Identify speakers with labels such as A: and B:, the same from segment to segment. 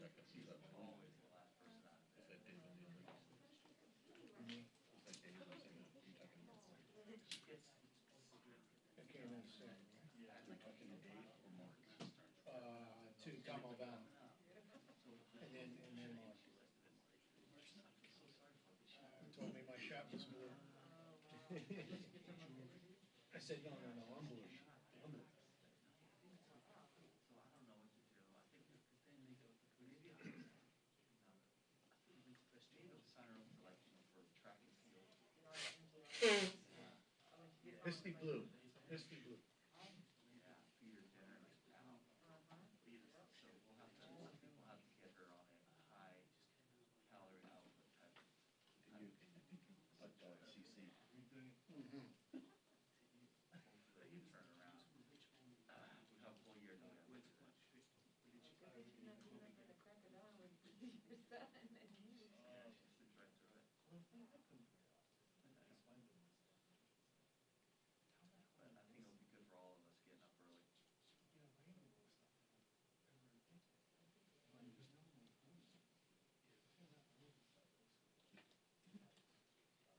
A: check and see that.
B: Always the last person out of
A: Is
B: there.
A: that David the other?
C: Me?
A: Is that David or is that you talking about?
B: It's
C: I can't even say.
A: Are we talking to Dave or Mark?
C: To Kamal Van. And then Mark. He told me my shot was blue. I said, no, I'm bluish. I'm blue.
B: So I don't know what to do. I think that then they go, maybe I think Christine will sign her up for for track and field.
C: Misty blue. Misty blue.
B: Yeah, feed her dinner and out. Feed her stuff. So we'll have to, some people have to get her on a high, just calorie output type.
A: Did you, but CC.
B: That you turn around. We have a whole year to go. Yeah, she sits right through it. But I think it'll be good for all of us getting up early.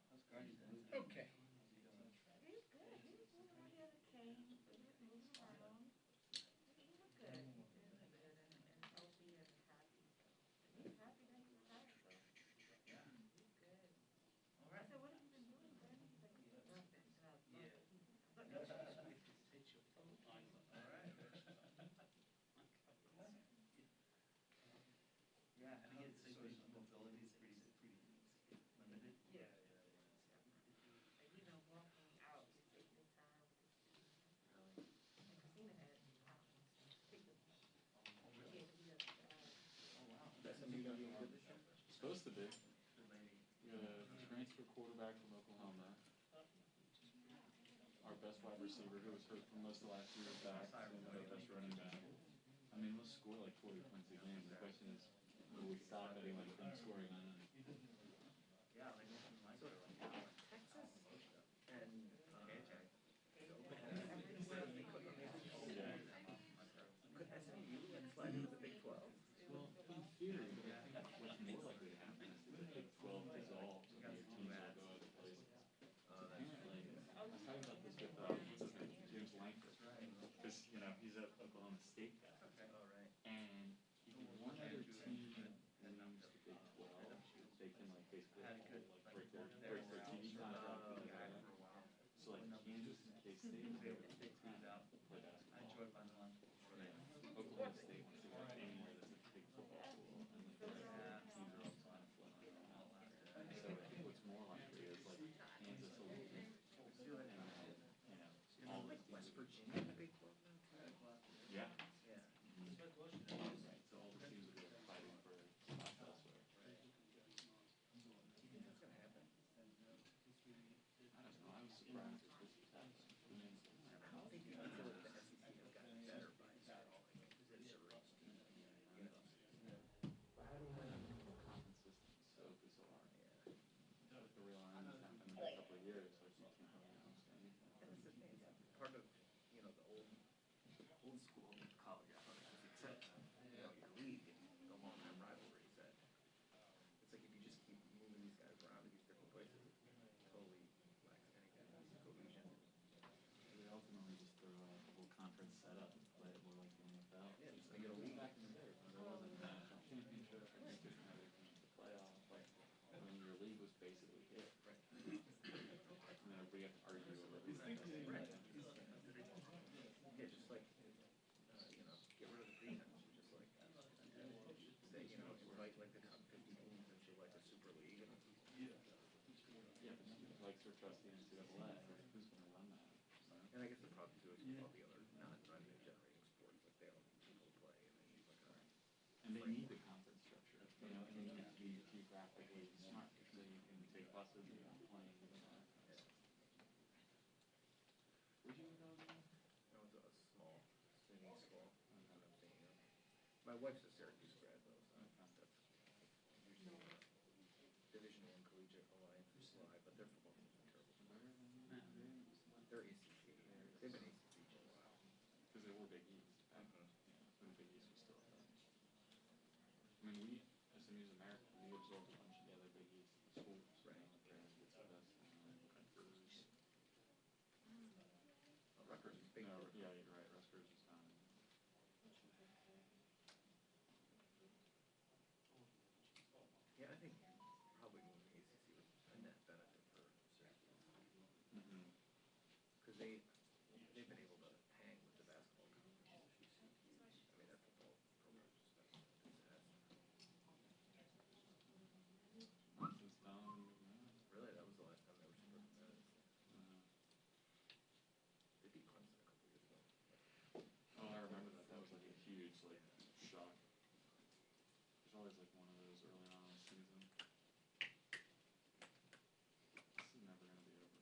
B: How's Guardian moving?
C: Okay.
B: How's he doing?
D: He's good. He's moving right out of the cane. Moving around. He looked good. He looked good and healthy and happy. He's happy that he's retired, so
B: Yeah.
D: he's good.
B: All
D: I
B: right.
D: said, what have you been doing, Brandon? He's like, nothing. And I was
B: Yeah.
D: nothing.
B: All right. Yeah, and again, his mobility is pretty limited.
D: Yeah. Like, walking out, he's taking his time with his feet. Really. And Christina had picked up. Yeah, to be up.
B: Oh, wow.
E: That's something you're gonna be good this year?
F: Supposed to be.
B: Good lady.
F: Transfer quarterback from Oklahoma. Our best wide receiver, who was hurt for most of last year, is back. And our best running back. I mean, let's score like 40 points a game. The question is, will we stop anyone from scoring on them?
B: Yeah, like nothing like
E: So,
B: her.
E: Texas and
B: KJ.
F: Yeah.
E: could SMU like slide into the Big 12?
F: Well, in theory, but I think what's more likely to happen is that the Big 12 dissolves and your teams will go other places. Apparently, I was talking about this with what's his name, James Langford, because he's a Oklahoma State guy,
B: Okay. All right.
F: and if one other team leaves the Big 12, they can basically break their TV contract with the other. So Kansas and K-State will be able to play
B: I
F: basketball.
B: enjoyed my lunch.
F: Yeah. Oklahoma State wants to go anywhere that's a big football school, and the teams are all trying to flip it around. So I think what's more likely is Kansas will leave, and all the teams.
E: West Virginia in the Big 12 now?
F: Yeah.
E: Yeah.
F: Right. So all the teams will be fighting for spots elsewhere.
E: Do you think that's gonna happen?
F: I don't know. I was surprised at this happened. I mean,
E: I don't think I feel like the SEC has gotten better by now.
F: how do the conference system is so bizarre?
E: Yeah.
F: With the realignment happened in a couple of years, you can't really understand anything.
E: And that's the thing, part of, the old school college athletics, except, your league and the long-term rivalries that, it's like if you just keep moving these guys around to these different places, it totally lacks any kind of cohesion.
F: They ultimately just throw a whole conference setup and play it more like the NFL.
E: Yeah, just make it a league.
F: Back in the day, when there wasn't a national championship and you didn't have anything to play off, when your league was basically it.
E: Right.
F: And then everybody had to argue over who's the best team.
E: Right. Yeah, just like, get rid of the pretense, just like, say, invite the top 50 teams into a super league. And,
F: Yeah, but nobody likes to trust the NCAA. Who's going to run that?
E: and I guess the problem too is with all the other non-revenue generating sports, like they don't need people to play, and they need
F: And they need the conference structure, and they need to be geographically smart, so you can take buses and not planes and all that kind of stuff. Would you go there?
E: it's a small swinging school. My wife's a Syracuse grad though, so that's usually Division I Collegiate Alliance is live, but their football teams are terrible. They're ACC. They've been ACC for a while.
F: Because they were Big East. When Big East was still a thing. mean, SMU's American, we absorbed a bunch of the other biggies, the schools, you know, like Connecticut's the best, Rutgers.
E: Rutgers is big.
F: No, yeah, you're right, Rutgers is down.
E: Yeah, I think probably moving the ACC was a net benefit for Syracuse.
F: Mm-hmm.
E: Because they've been able to hang with the basketball conference. I mean, their football program just been a disaster.
F: Since Donovan McNabb.
E: Really, that was the last time they were super competitive.
F: Uh,
E: They beat Clemson a couple years ago.
F: oh, I remember that. That was like a huge, like, shock. There's always like one of those early on in the season. This is never gonna be over.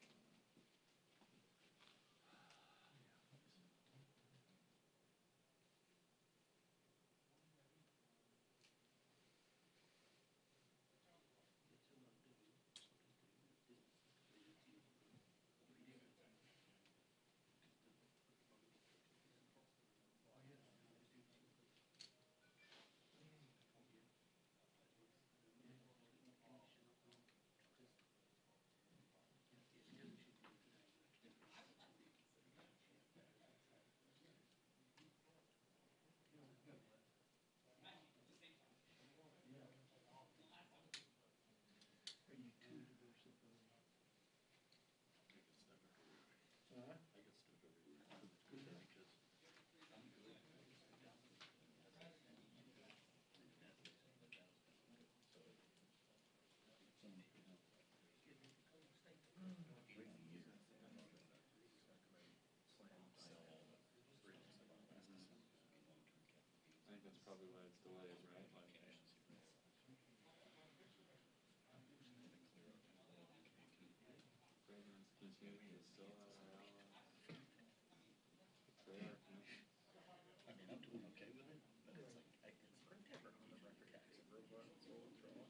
C: Are you too diversified?
A: I get stuck everywhere.
C: Huh?
A: I get stuck everywhere. It's good that because I'm good. I just stay down. So, someone could help. Sell all the bridges that are last December, so it'd be long-term capital gains.
F: I think that's probably why it's delayed, right? Like,
A: Cash is even.
F: Fragrance continue to still have our they are commissions.
A: I mean, I'm doing okay with it, but it's like, it's never on the record tax.
E: Tax equivalent, so withdrawal.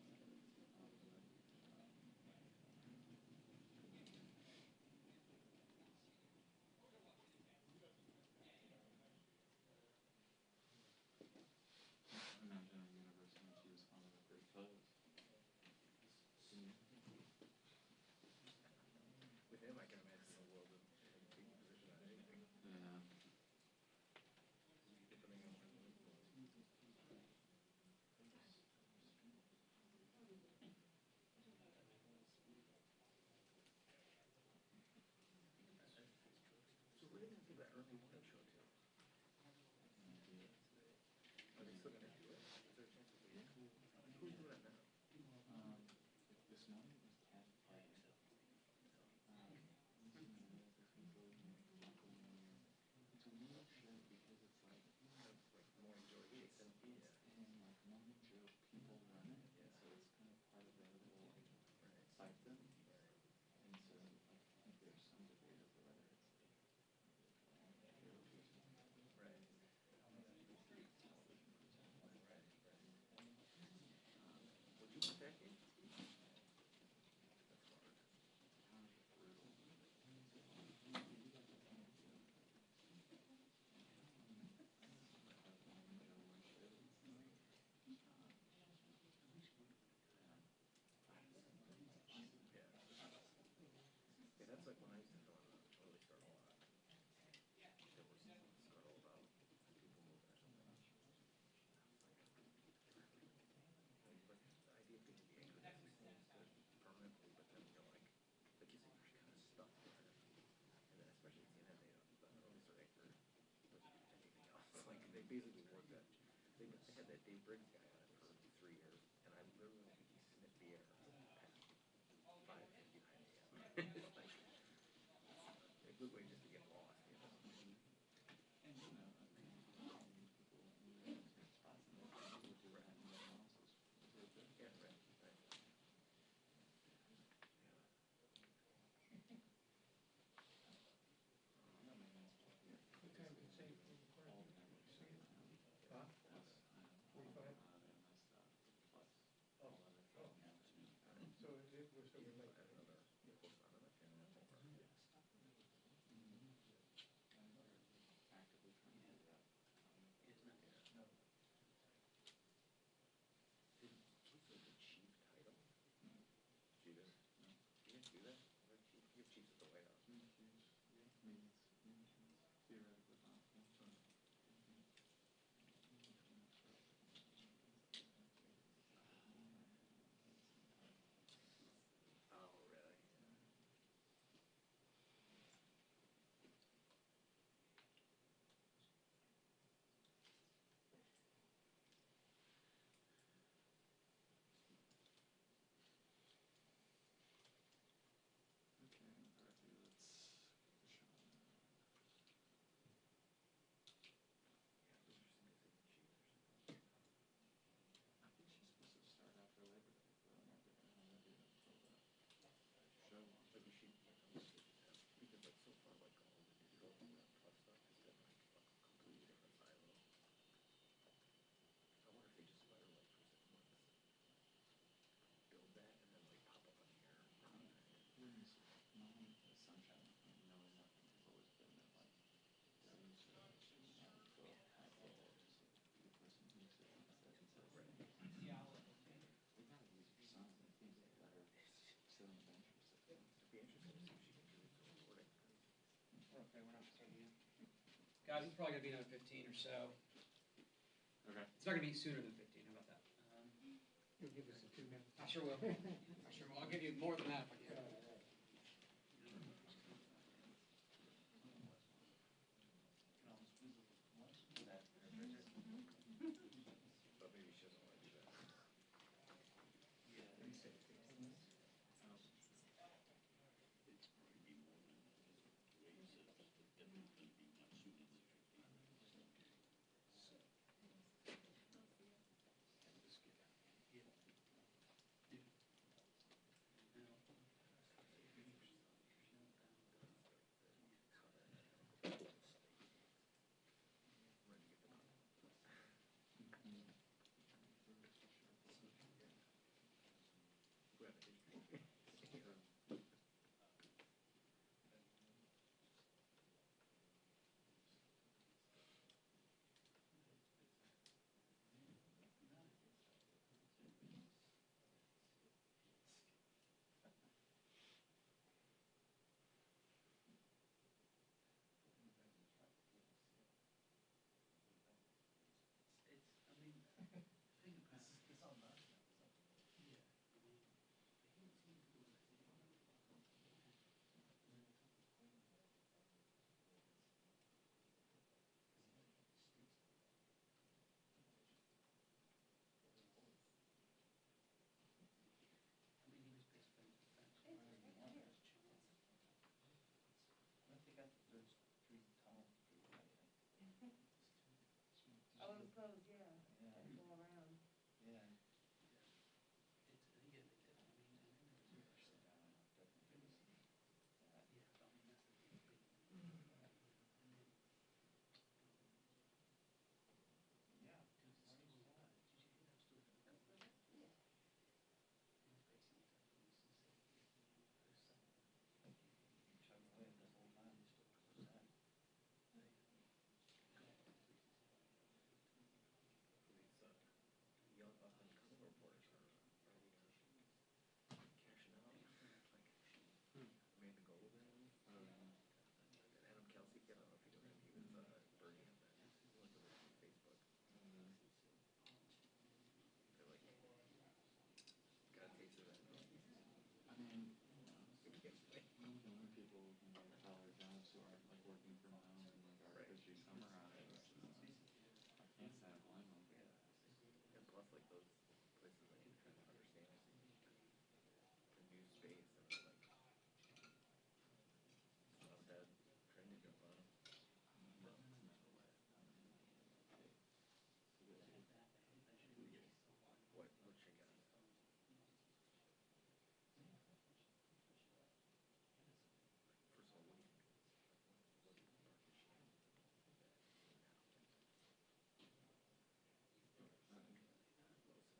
F: Imagine a university when she was on the record pose.
E: With him, I can imagine the world of taking position on anything,
F: Yeah.
E: depending on what it was. So where are they gonna do that early morning show to? Are they still gonna do it? Is there a chance that they? Who's doing it now?
F: This morning it was Cat Party. It's a weird show because it's like
E: That's like Morning Joe Jason.
F: it's in like Morning Joe people run it,
E: Yeah.
F: so it's kind of part of their little like
E: Right.
F: stipend.
E: Right.
F: And so like I think there's some debate over whether it's like maybe like Joe Tuesday.
E: Right.
F: Television presenter.
E: Right. Would you want that game? That's hard.
F: Kind of brutal.
E: Yeah. Yeah, that's like when I used to go on Early Start a lot. There was a scuttle about people moving or something. But the idea of being the anchor seems good permanently, but then you're like you said, you're kind of stuck there. And then especially at CNN, they don't, the Early Start anchor doesn't do anything else. Like they basically worked that. They had that Dave Briggs guy on it for 3 years, and I literally think he sniffed the air past 5:59 a.m. It's like a good way just to get lost, you know.
F: And you know, I mean, people in the spots and they would do that analysis.
E: Yeah, right, right.
C: What time did it say for the party?
F: All the networks shut down.
C: Huh?
F: Plus,
C: 45?
F: my stuff, plus
C: Oh,
F: all other
C: oh.
F: things.
C: So it was, so we're like,
E: Add another, close on another channel.
B: Okay, we're not starting yet.
G: Guys, it's probably gonna be another 15 or so.
F: Okay.
G: It's not gonna be sooner than 15, how about that?
C: You'll give us the 2 minutes.
G: I sure will. I sure will. I'll give you more than that if I can.
E: But maybe she doesn't want to do that.
C: You said 15 minutes?
E: Who had the history?
D: Oh, those clothes, yeah, that go around.
B: Yeah.
E: These young up and coming reporters are already cashing out. Like Amanda Golden and Adam Kelsey. I don't know if you know him. He was Bernie on that. He went to Facebook. They're like, got a taste of that.
F: I mean, when people can get dollar jobs who aren't like working from home and like our history summarized, I can't say I blame them.
E: And plus, like those places that can kind of understand the news space and like it's not a bad trend to jump on.
F: No, no way.
E: What she got? First of all, what do you think? What mark is she in?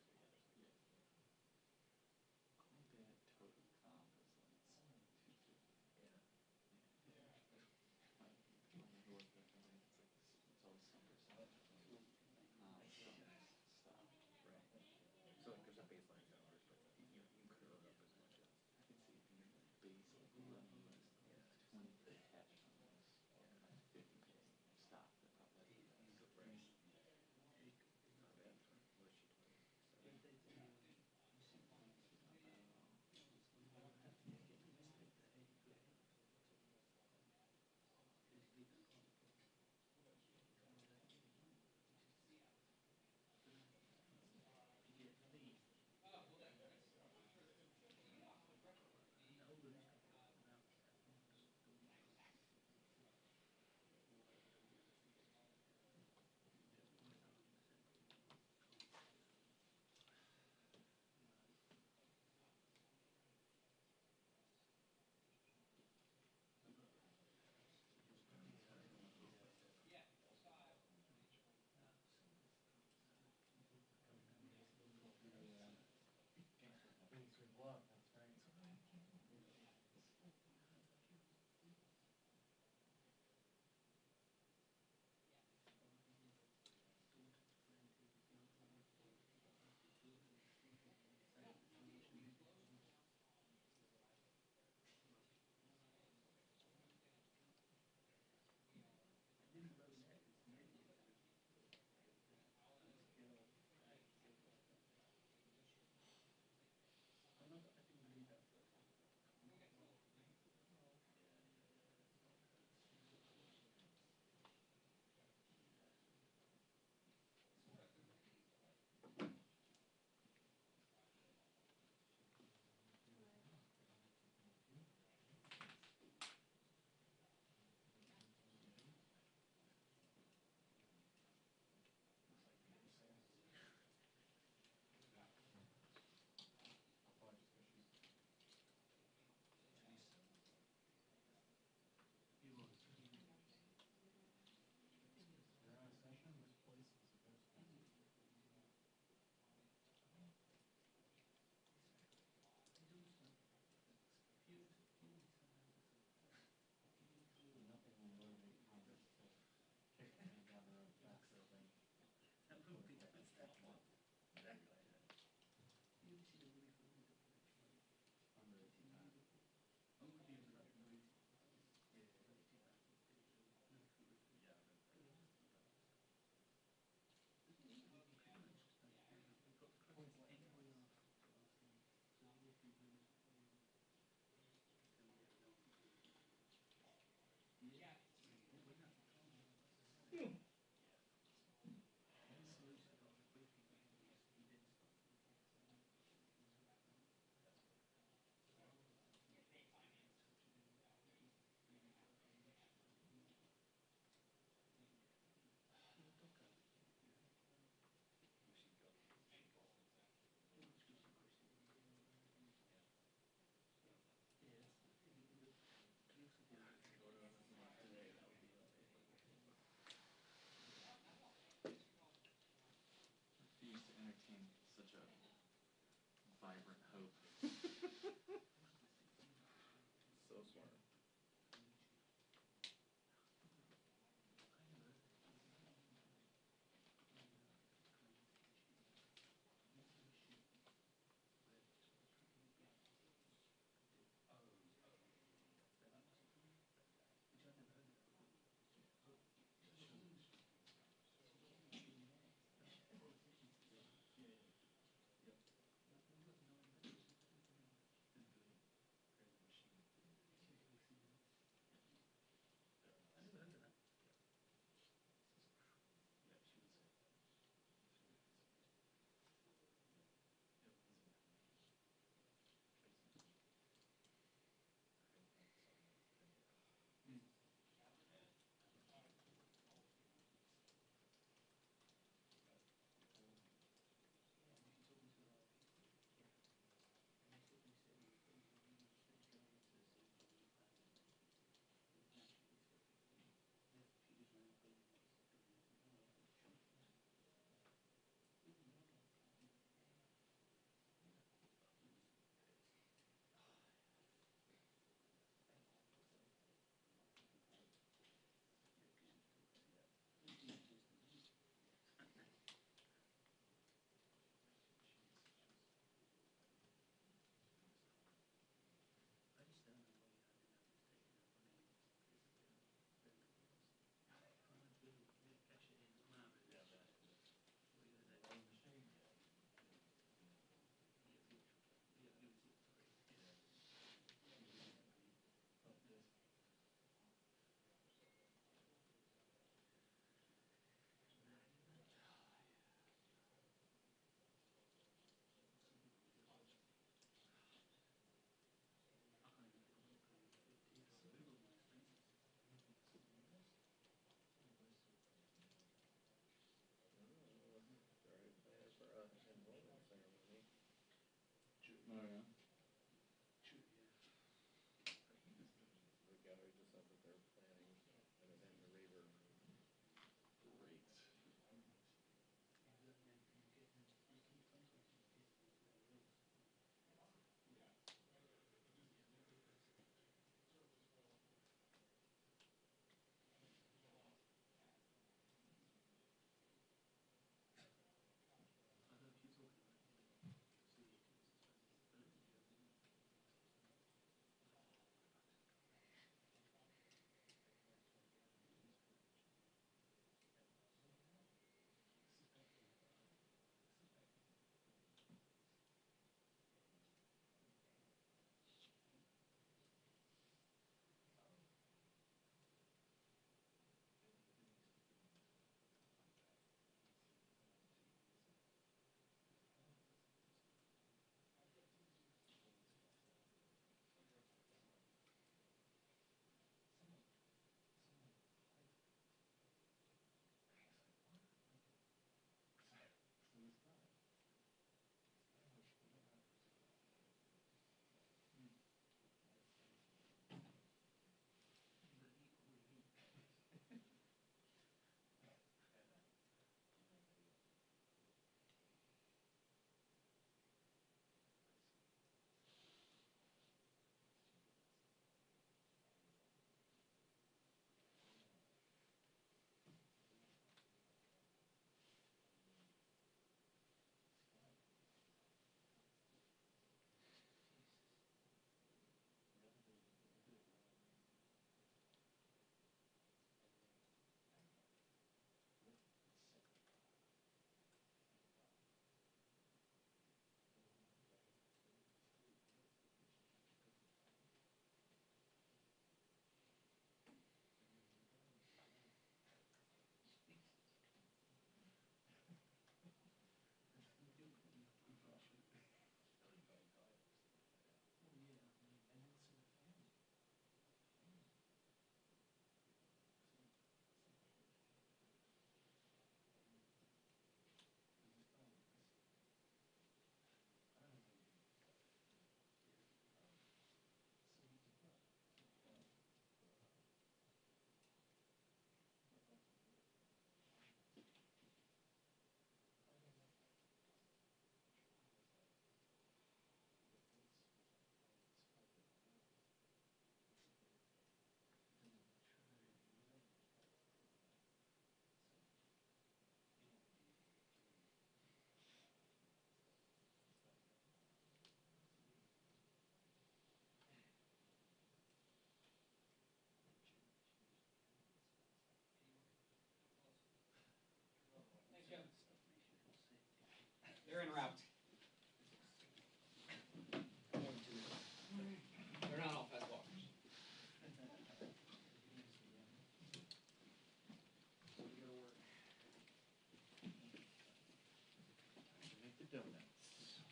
A: donuts.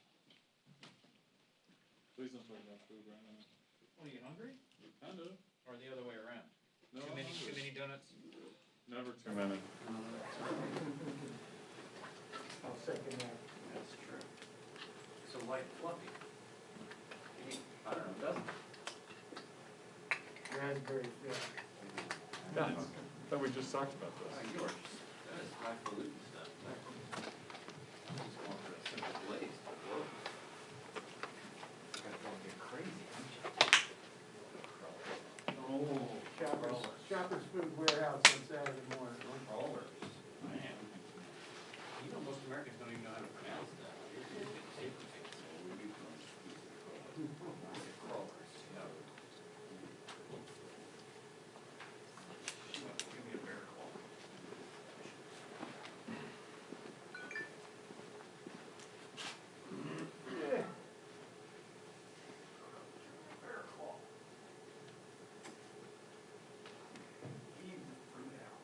F: Please don't talk about food right now.
A: What, are you hungry?
F: Kind of.
A: Or the other way around?
F: No,
C: Too
F: I'm
C: many
F: hungry.
C: donuts?
F: Never too many.
C: I'll second that.
A: That's true. So light and fluffy. I don't know, doesn't it?
C: Raspberry fill.
F: Guys, thought we just talked about this.
A: Yours, that is highfalutin stuff. I'm just going for a simple glaze. Whoa. Gotta go and get crazy, aren't you? Oh,
C: Shoppers Food Warehouse on Saturday morning.
A: rollers. Man.
B: You know, most Americans don't even know how to pronounce that.
A: Crawlers, yeah. Give me a bear claw. Bear claw. Leave the fruit out.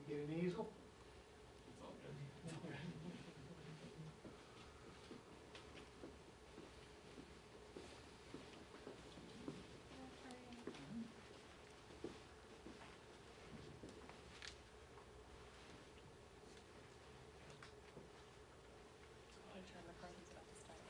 C: Get an easel?
F: It's all good.
H: Turn recording's about to start.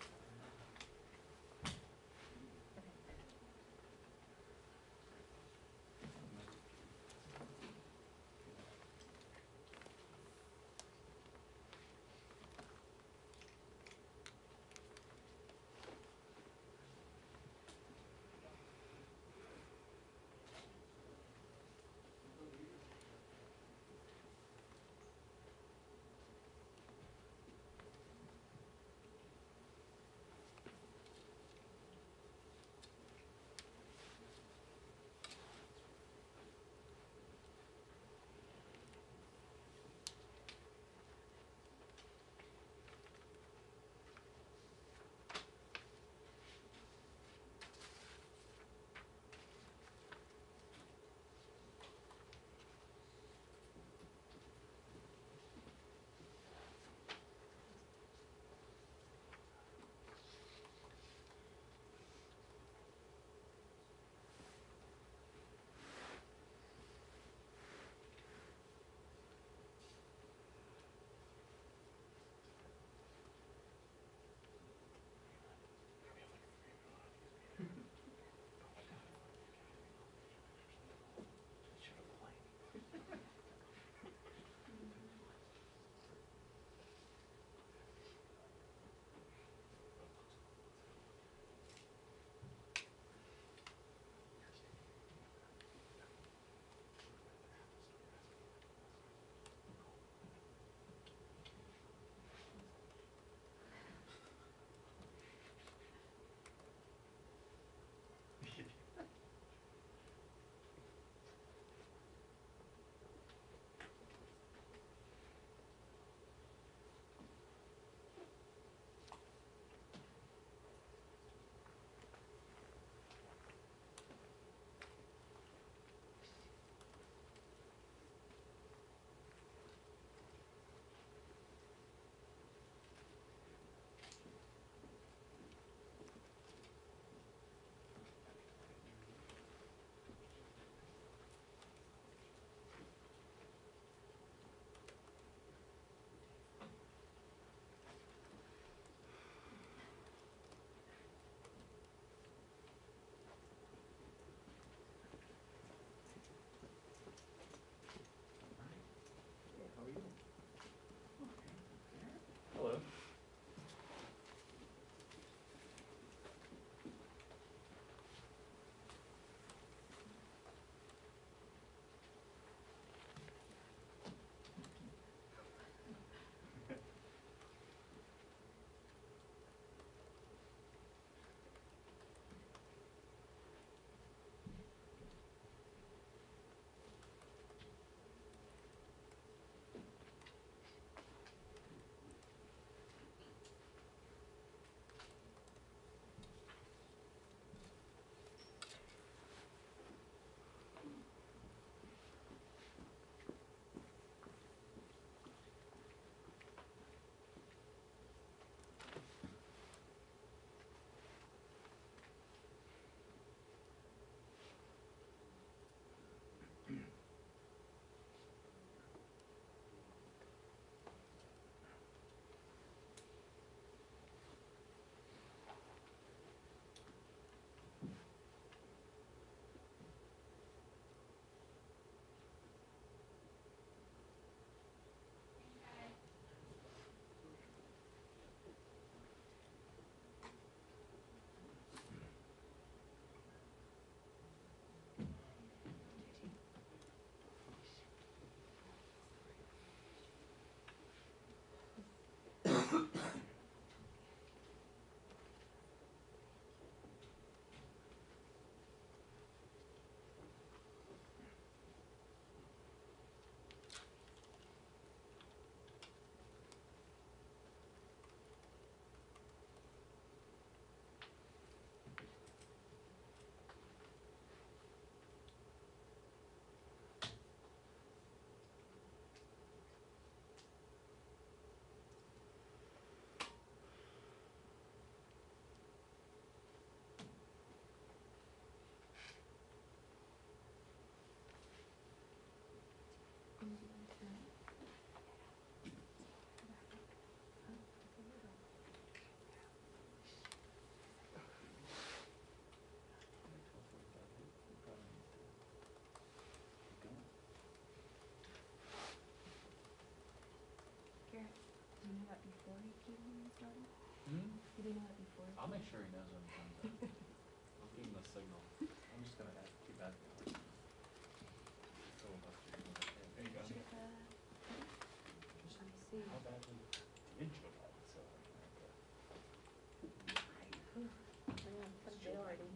H: you when you started?
F: Hmm?
H: You didn't know that before?
F: I'll make sure he knows when it comes up. I'll give him the signal. I'm just gonna keep asking him. Filibuster, you know,
H: Did you get the? I see.
F: how badly did Joe Biden sell like America?
H: Man, some day already.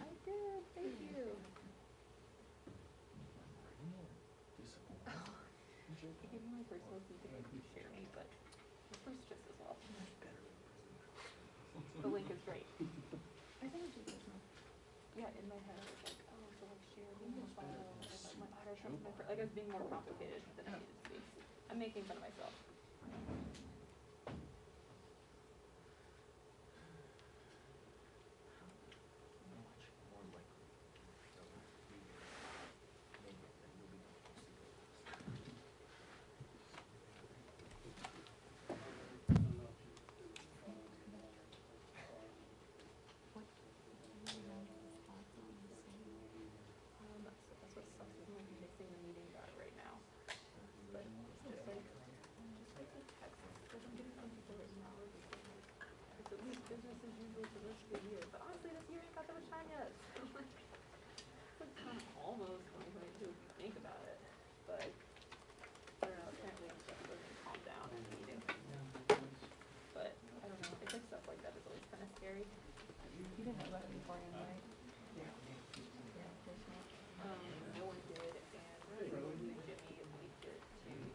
H: I did, thank you. I gave you my personal so you could like share me, but the first just as well. The link is great. I think it's just personal. Yeah, in my head I was like, oh, so like share me on the file, and like my auto comes my like I was being more complicated than I needed to be. I'm making fun of myself.
E: More likely. So we make it and you'll become possible.
H: So that's what sucks is I'm like missing the meeting guide right now. But it's like, just like the text, like I'm getting some people right now, it's like, it's at least business as usual for the rest of the year. But honestly, this year ain't got that much time yet. So it's kind of almost 2022 if you think about it. But, I don't know, apparently I'm just doesn't calm down in the meeting. But, I don't know, it's like stuff like that is always kind of scary. You didn't know that beforehand, right? No one did, and Jimmy leaked it to,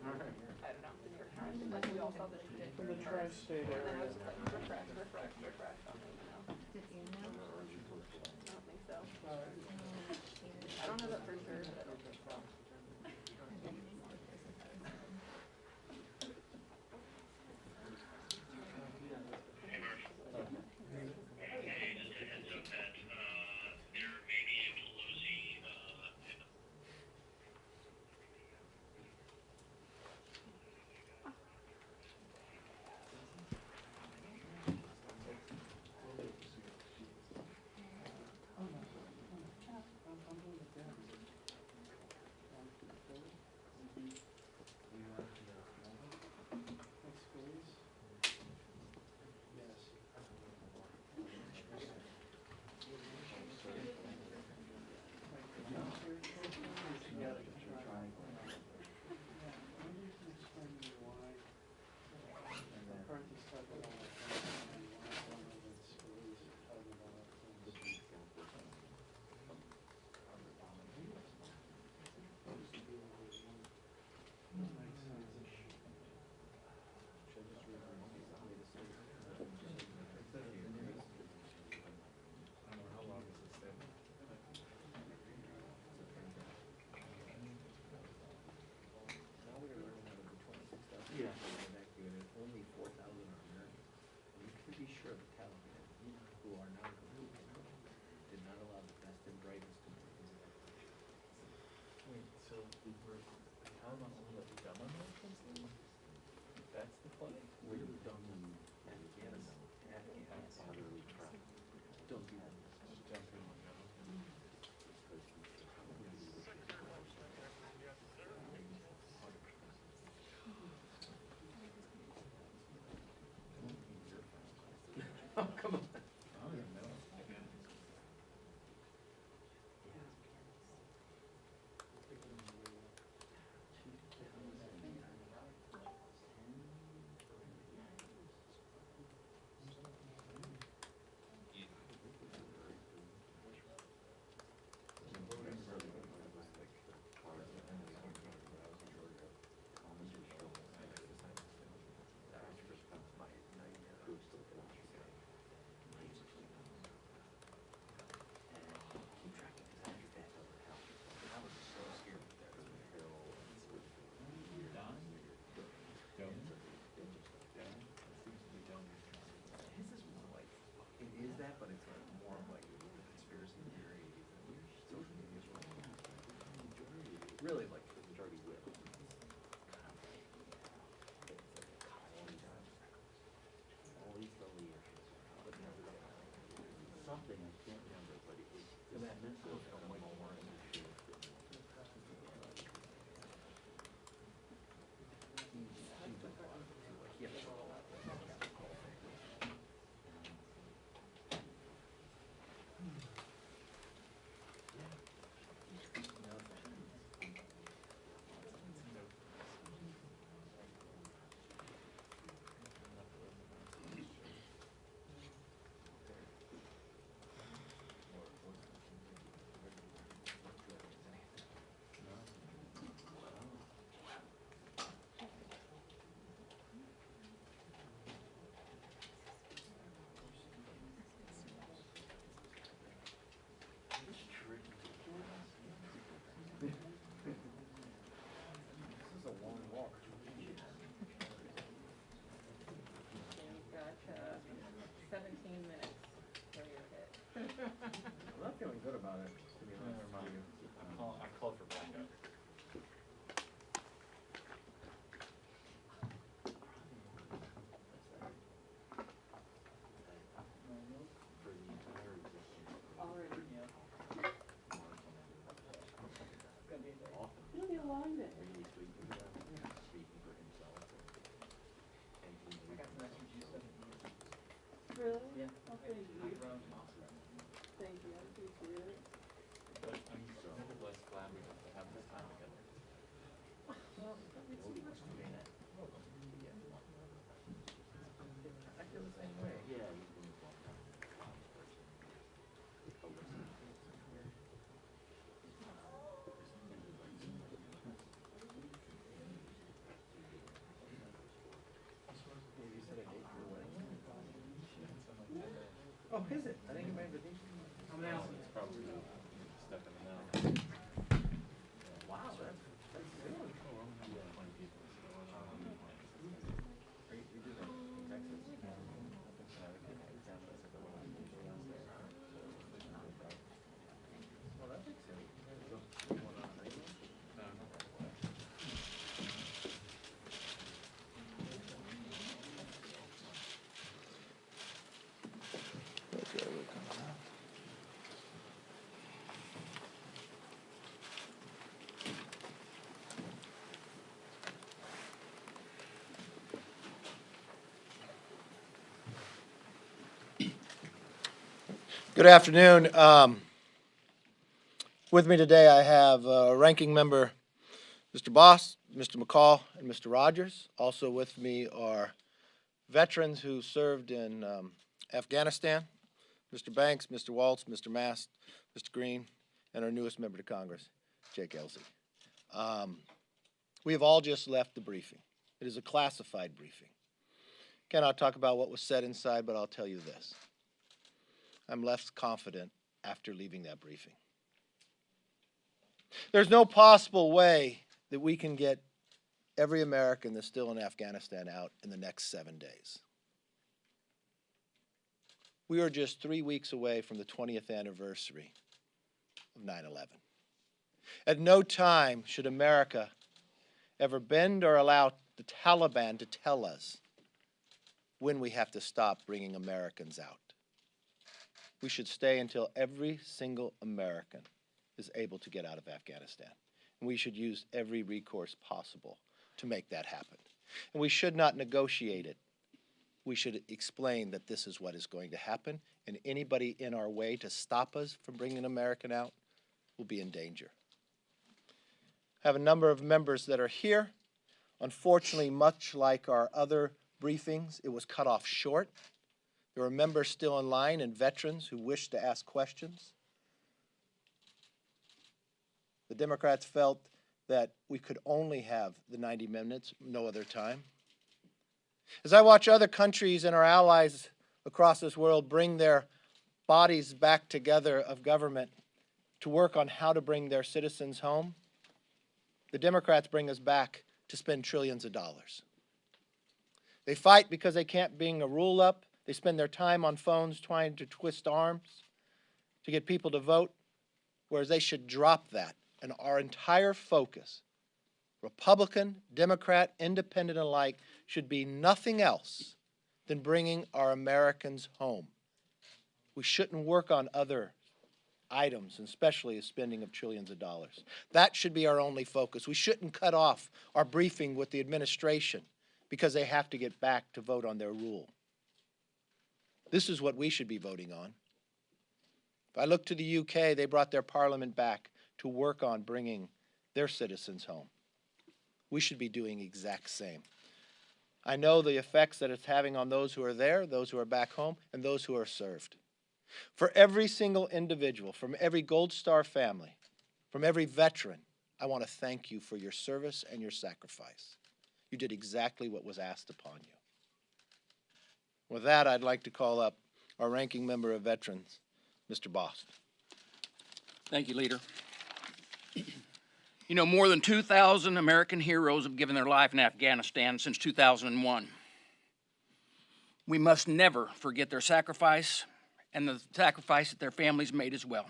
H: I don't know, the New York Times, and like we all saw that she did.
C: From the tri-state
H: And then I
C: area.
H: was just like, refresh, I don't even know.
D: Did you know?
H: I don't think so. I don't know that for sure, but I don't think so.
E: Now we're learning how to do 26,000
C: Yeah.
E: people evacuated, only 4,000 are American. And you can be sure the Taliban, who are now in complete control, did not allow the best and brightest to make these evacuations.
F: Wait, so we were, the Taliban only let dumb Americans leave? That's the play?
E: We're dumb in Afghanistan. Afghans utterly trapped. Don't do that.
F: Just jumping on them.
E: Oh, come on.
F: I don't even know.
E: His is more like, it is that, but it's like more of like the conspiracy theories and social media is wrong. Really like the majority will. Always the leadership. Something, I can't remember, but it was. That mental from Michael Warren. He feeling good about it, to be honest with you.
F: I called for blackout.
A: For the entire existing.
B: Already, yeah.
A: Often.
D: It'll be a long day.
A: Really speaking for himself. And he
B: I got the message you sent me.
D: Really?
B: Yeah.
D: Oh, thank
B: I
D: you.
B: wrote them off.
D: Thank you, I appreciate it.
F: But I'm nevertheless glad we got to have this time together.
D: Well, it's too much to do that.
E: I feel the same way.
A: Yeah, he's been a long time.
E: You said a date for your wedding? Oh, is it? I didn't get my invitation.
B: How many hours?
F: It's probably stuck in the mail.
E: Wow, that's soon.
F: Yeah, 20 people.
E: Are you doing it in Texas? Well, that makes sense. You want a honeymoon?
C: Good afternoon. With me today, I have Ranking Member Mr. Boss, Mr. McCall, and Mr. Rogers. Also with me are veterans who served in Afghanistan, Mr. Banks, Mr. Waltz, Mr. Mast, Mr. Green, and our newest member to Congress, Jake Elsey. We have all just left the briefing. It is a classified briefing. Cannot talk about what was said inside, but I'll tell you this. I'm less confident after leaving that briefing. There's no possible way that we can get every American that's still in Afghanistan out in the next 7 days. We are just 3 weeks away from the 20th anniversary of 9/11. At no time should America ever bend or allow the Taliban to tell us when we have to stop bringing Americans out. We should stay until every single American is able to get out of Afghanistan. And we should use every recourse possible to make that happen. And we should not negotiate it. We should explain that this is what is going to happen, and anybody in our way to stop us from bringing an American out will be in danger. I have a number of members that are here. Unfortunately, much like our other briefings, it was cut off short. There are members still in line and veterans who wish to ask questions. The Democrats felt that we could only have the 90 minutes, no other time. As I watch other countries and our allies across this world bring their bodies back together of government to work on how to bring their citizens home, the Democrats bring us back to spend trillions of dollars. They fight because they can't bring a rule up. They spend their time on phones trying to twist arms to get people to vote, whereas they should drop that. And our entire focus, Republican, Democrat, Independent alike, should be nothing else than bringing our Americans home. We shouldn't work on other items, and especially the spending of trillions of dollars. That should be our only focus. We shouldn't cut off our briefing with the administration because they have to get back to vote on their rule. This is what we should be voting on. If I look to the UK, they brought their parliament back to work on bringing their citizens home. We should be doing the exact same. I know the effects that it's having on those who are there, those who are back home, and those who are served. For every single individual, from every Gold Star family, from every veteran, I want to thank you for your service and your sacrifice. You did exactly what was asked upon you. With that, I'd like to call up our ranking member of veterans, Mr. Bost.
I: Thank you, Leader. You know, more than 2,000 American heroes have given their life in Afghanistan since 2001. We must never forget their sacrifice and the sacrifice that their families made as well.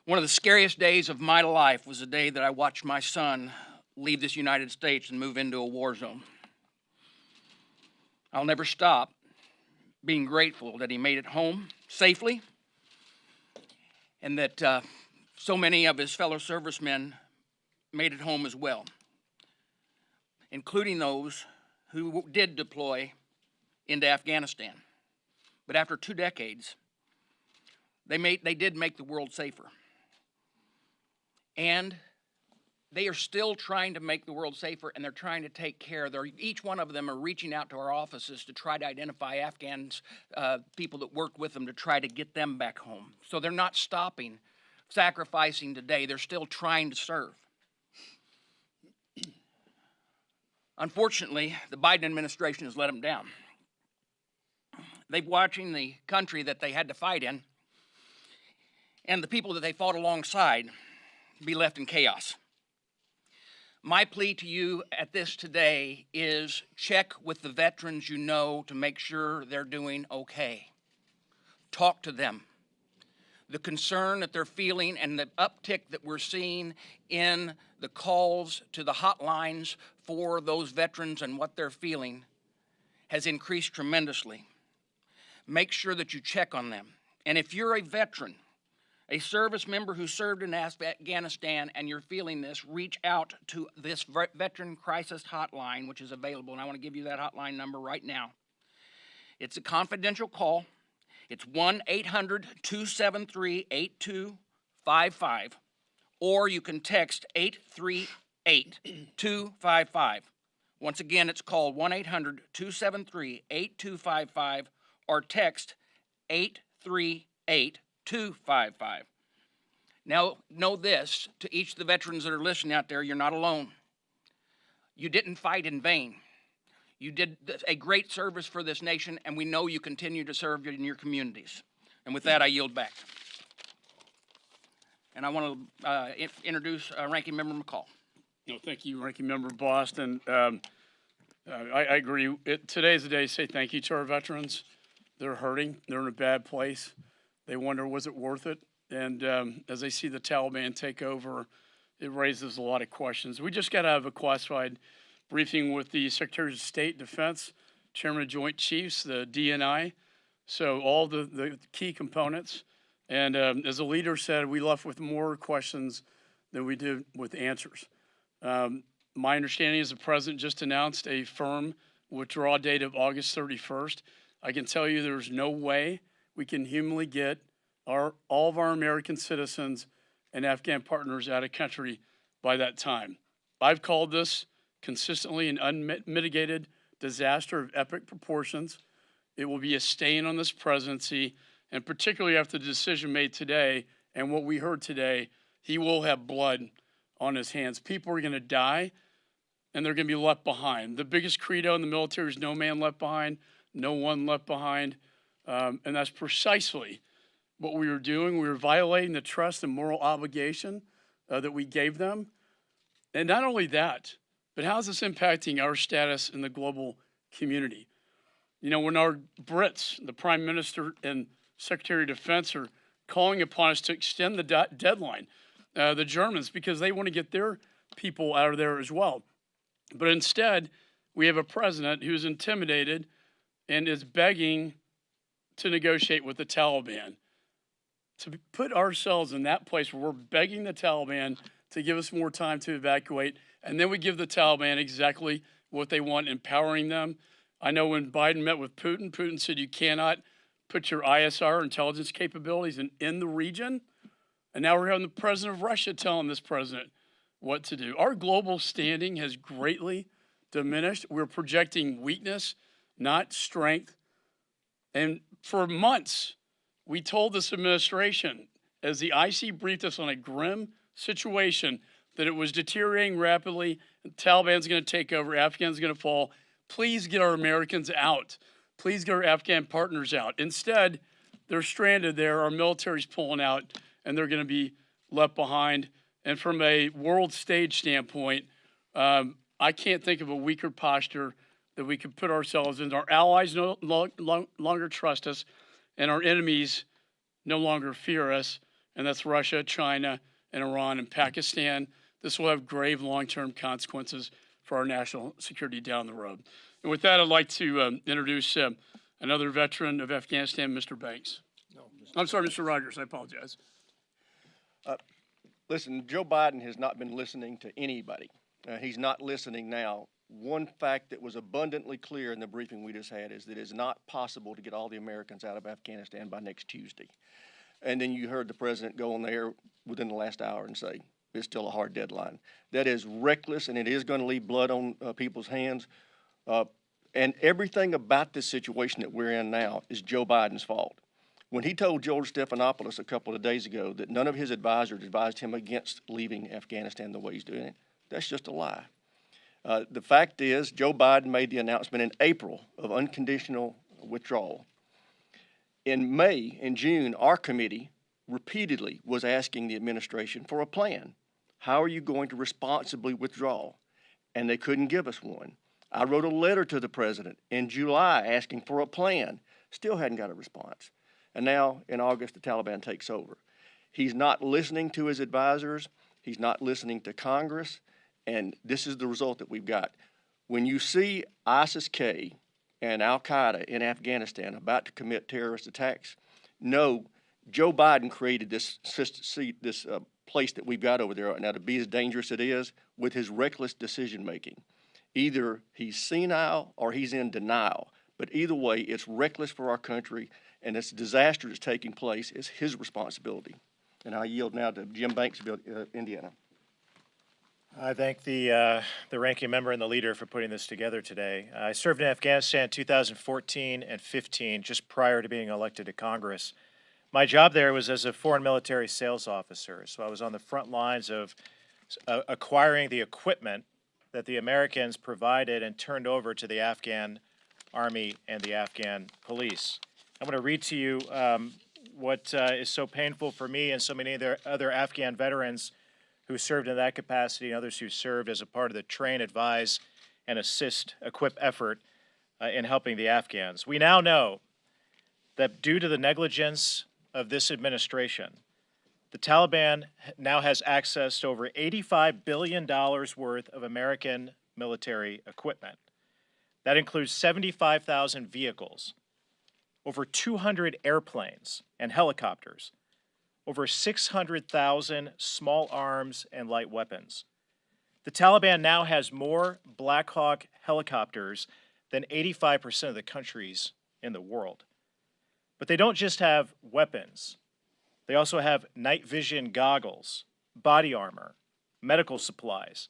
I: One of the scariest days of my life was the day that I watched my son leave this United States and move into a war zone. I'll never stop being grateful that he made it home safely, and that so many of his fellow servicemen made it home as well, including those who did deploy into Afghanistan. But after 2 decades, they did make the world safer. And they are still trying to make the world safer, and they're trying to take care. Each one of them are reaching out to our offices to try to identify Afghans, people that work with them, to try to get them back home. So they're not stopping sacrificing today. They're still trying to serve. Unfortunately, the Biden administration has let them down. They're watching the country that they had to fight in and the people that they fought alongside be left in chaos. My plea to you at this today is check with the veterans you know to make sure they're doing okay. Talk to them. The concern that they're feeling and the uptick that we're seeing in the calls to the hotlines for those veterans and what they're feeling has increased tremendously. Make sure that you check on them. And if you're a veteran, a service member who served in Afghanistan, and you're feeling this, reach out to this Veteran Crisis Hotline, which is available, and I want to give you that hotline number right now. It's a confidential call. It's 1-800-273-8255, or you can text 838-255. Once again, it's called 1-800-273-8255, or text 838-255. Now, know this, to each of the veterans that are listening out there, you're not alone. You didn't fight in vain. You did a great service for this nation, and we know you continue to serve in your communities. And with that, I yield back. And I want to introduce Ranking Member McCall.
J: No, thank you, Ranking Member Boston. I agree. Today's the day to say thank you to our veterans. They're hurting. They're in a bad place. They wonder, was it worth it? And as they see the Taliban take over, it raises a lot of questions. We just got out of a classified briefing with the Secretary of State, Defense, Chairman of Joint Chiefs, the DNI, so all the key components. And as the leader said, we left with more questions than we did with answers. My understanding is the President just announced a firm withdrawal date of August 31st. I can tell you there's no way we can humanly get all of our American citizens and Afghan partners out of country by that time. I've called this consistently an unmitigated disaster of epic proportions. It will be a stain on this presidency, and particularly after the decision made today and what we heard today, he will have blood on his hands. People are going to die, and they're going to be left behind. The biggest credo in the military is no man left behind, no one left behind, and that's precisely what we were doing. We were violating the trust and moral obligation that we gave them. And not only that, but how is this impacting our status in the global community? You know, when our Brits, the Prime Minister and Secretary of Defense, are calling upon us to extend the deadline, the Germans, because they want to get their people out of there as well. But instead, we have a president who's intimidated and is begging to negotiate with the Taliban. To put ourselves in that place where we're begging the Taliban to give us more time to evacuate, and then we give the Taliban exactly what they want, empowering them. I know when Biden met with Putin, Putin said you cannot put your ISR intelligence capabilities in the region. And now we're having the president of Russia telling this president what to do. Our global standing has greatly diminished. We're projecting weakness, not strength. And for months, we told this administration, as the IC briefed us on a grim situation, that it was deteriorating rapidly, and Taliban's going to take over, Afghan's going to fall. Please get our Americans out. Please get our Afghan partners out. Instead, they're stranded there, our military's pulling out, and they're going to be left behind. And from a world stage standpoint, I can't think of a weaker posture that we could put ourselves in. Our allies no longer trust us, and our enemies no longer fear us. and that's Russia, China, and Iran and Pakistan. This will have grave long-term consequences for our national security down the road. And with that, I'd like to introduce another veteran of Afghanistan, Mr. Banks. I'm sorry, Mr. Rogers, I apologize.
K: Listen, Joe Biden has not been listening to anybody. He's not listening now. One fact that was abundantly clear in the briefing we just had is that it is not possible to get all the Americans out of Afghanistan by next Tuesday. And then you heard the president go on the air within the last hour and say, it's still a hard deadline. That is reckless, and it is going to leave blood on people's hands. And everything about this situation that we're in now is Joe Biden's fault. When he told George Stephanopoulos a couple of days ago that none of his advisors advised him against leaving Afghanistan the way he's doing it, that's just a lie. The fact is, Joe Biden made the announcement in April of unconditional withdrawal. In May and June, our committee repeatedly was asking the administration for a plan. How are you going to responsibly withdraw? And they couldn't give us one. I wrote a letter to the president in July asking for a plan. Still hadn't got a response. And now, in August, the Taliban takes over. He's not listening to his advisors. He's not listening to Congress. And this is the result that we've got. When you see ISIS-K and Al-Qaeda in Afghanistan about to commit terrorist attacks, know Joe Biden created this place that we've got over there now to be as dangerous as it is with his reckless decision-making. Either he's senile or he's in denial. But either way, it's reckless for our country, and this disaster that's taking place is his responsibility. And I yield now to Jim Banks of Indiana.
L: I thank the ranking member and the leader for putting this together today. I served in Afghanistan in 2014 and 15, just prior to being elected to Congress. My job there was as a foreign military sales officer, so I was on the front lines of acquiring the equipment that the Americans provided and turned over to the Afghan Army and the Afghan police. I'm going to read to you what is so painful for me and so many other Afghan veterans who served in that capacity and others who served as a part of the train, advise, and assist, equip effort in helping the Afghans. We now know that due to the negligence of this administration, the Taliban now has access to over $85 billion worth of American military equipment. That includes 75,000 vehicles, over 200 airplanes and helicopters, over 600,000 small arms and light weapons. The Taliban now has more Black Hawk helicopters than 85% of the countries in the world. But they don't just have weapons. They also have night vision goggles, body armor, medical supplies,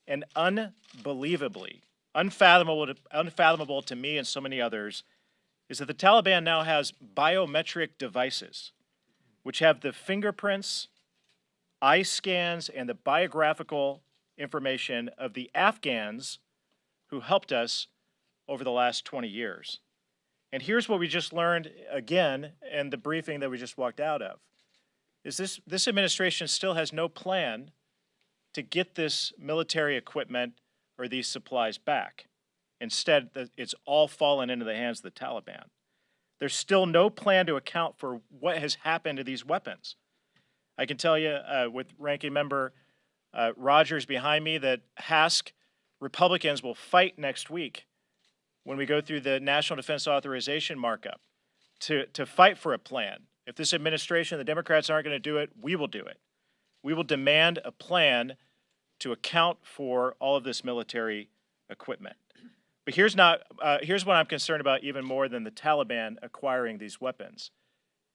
L: and unbelievably, unfathomable to me and so many others, is that the Taliban now has biometric devices which have the fingerprints, eye scans, and the biographical information of the Afghans who helped us over the last 20 years. And here's what we just learned again in the briefing that we just walked out of, is this administration still has no plan to get this military equipment or these supplies back. Instead, it's all fallen into the hands of the Taliban. There's still no plan to account for what has happened to these weapons. I can tell you with Ranking Member Rogers behind me that HASC Republicans will fight next week when we go through the National Defense Authorization markup to fight for a plan. If this administration, the Democrats aren't going to do it, we will do it. We will demand a plan to account for all of this military equipment. But here's what I'm concerned about even more than the Taliban acquiring these weapons.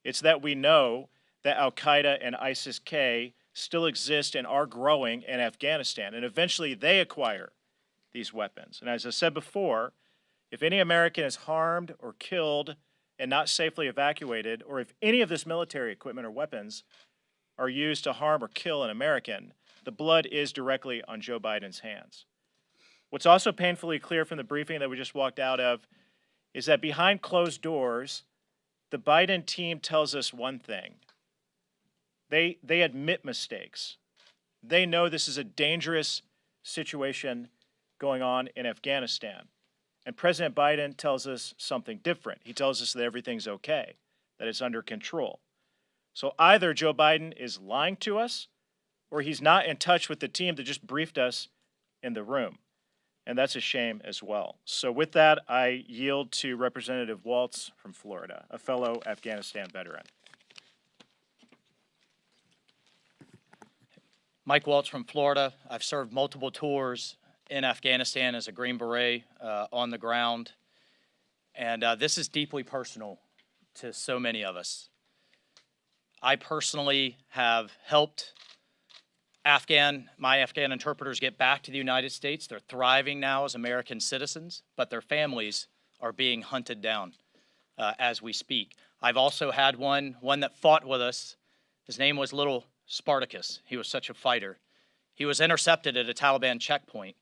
L: It's that we know that Al-Qaeda and ISIS-K still exist and are growing in Afghanistan, and eventually they acquire these weapons. And as I said before, if any American is harmed or killed and not safely evacuated, or if any of this military equipment or weapons are used to harm or kill an American, the blood is directly on Joe Biden's hands. What's also painfully clear from the briefing that we just walked out of is that behind closed doors, the Biden team tells us one thing. They admit mistakes. They know this is a dangerous situation going on in Afghanistan. And President Biden tells us something different. He tells us that everything's okay, that it's under control. So either Joe Biden is lying to us, or he's not in touch with the team that just briefed us in the room. And that's a shame as well. So with that, I yield to Representative Waltz from Florida, a fellow Afghanistan veteran.
M: Mike Waltz from Florida. I've served multiple tours in Afghanistan as a Green Beret on the ground. And this is deeply personal to so many of us. I personally have helped my Afghan interpreters get back to the United States. They're thriving now as American citizens, but their families are being hunted down as we speak. I've also had one that fought with us. His name was Little Spartacus. He was such a fighter. He was intercepted at a Taliban checkpoint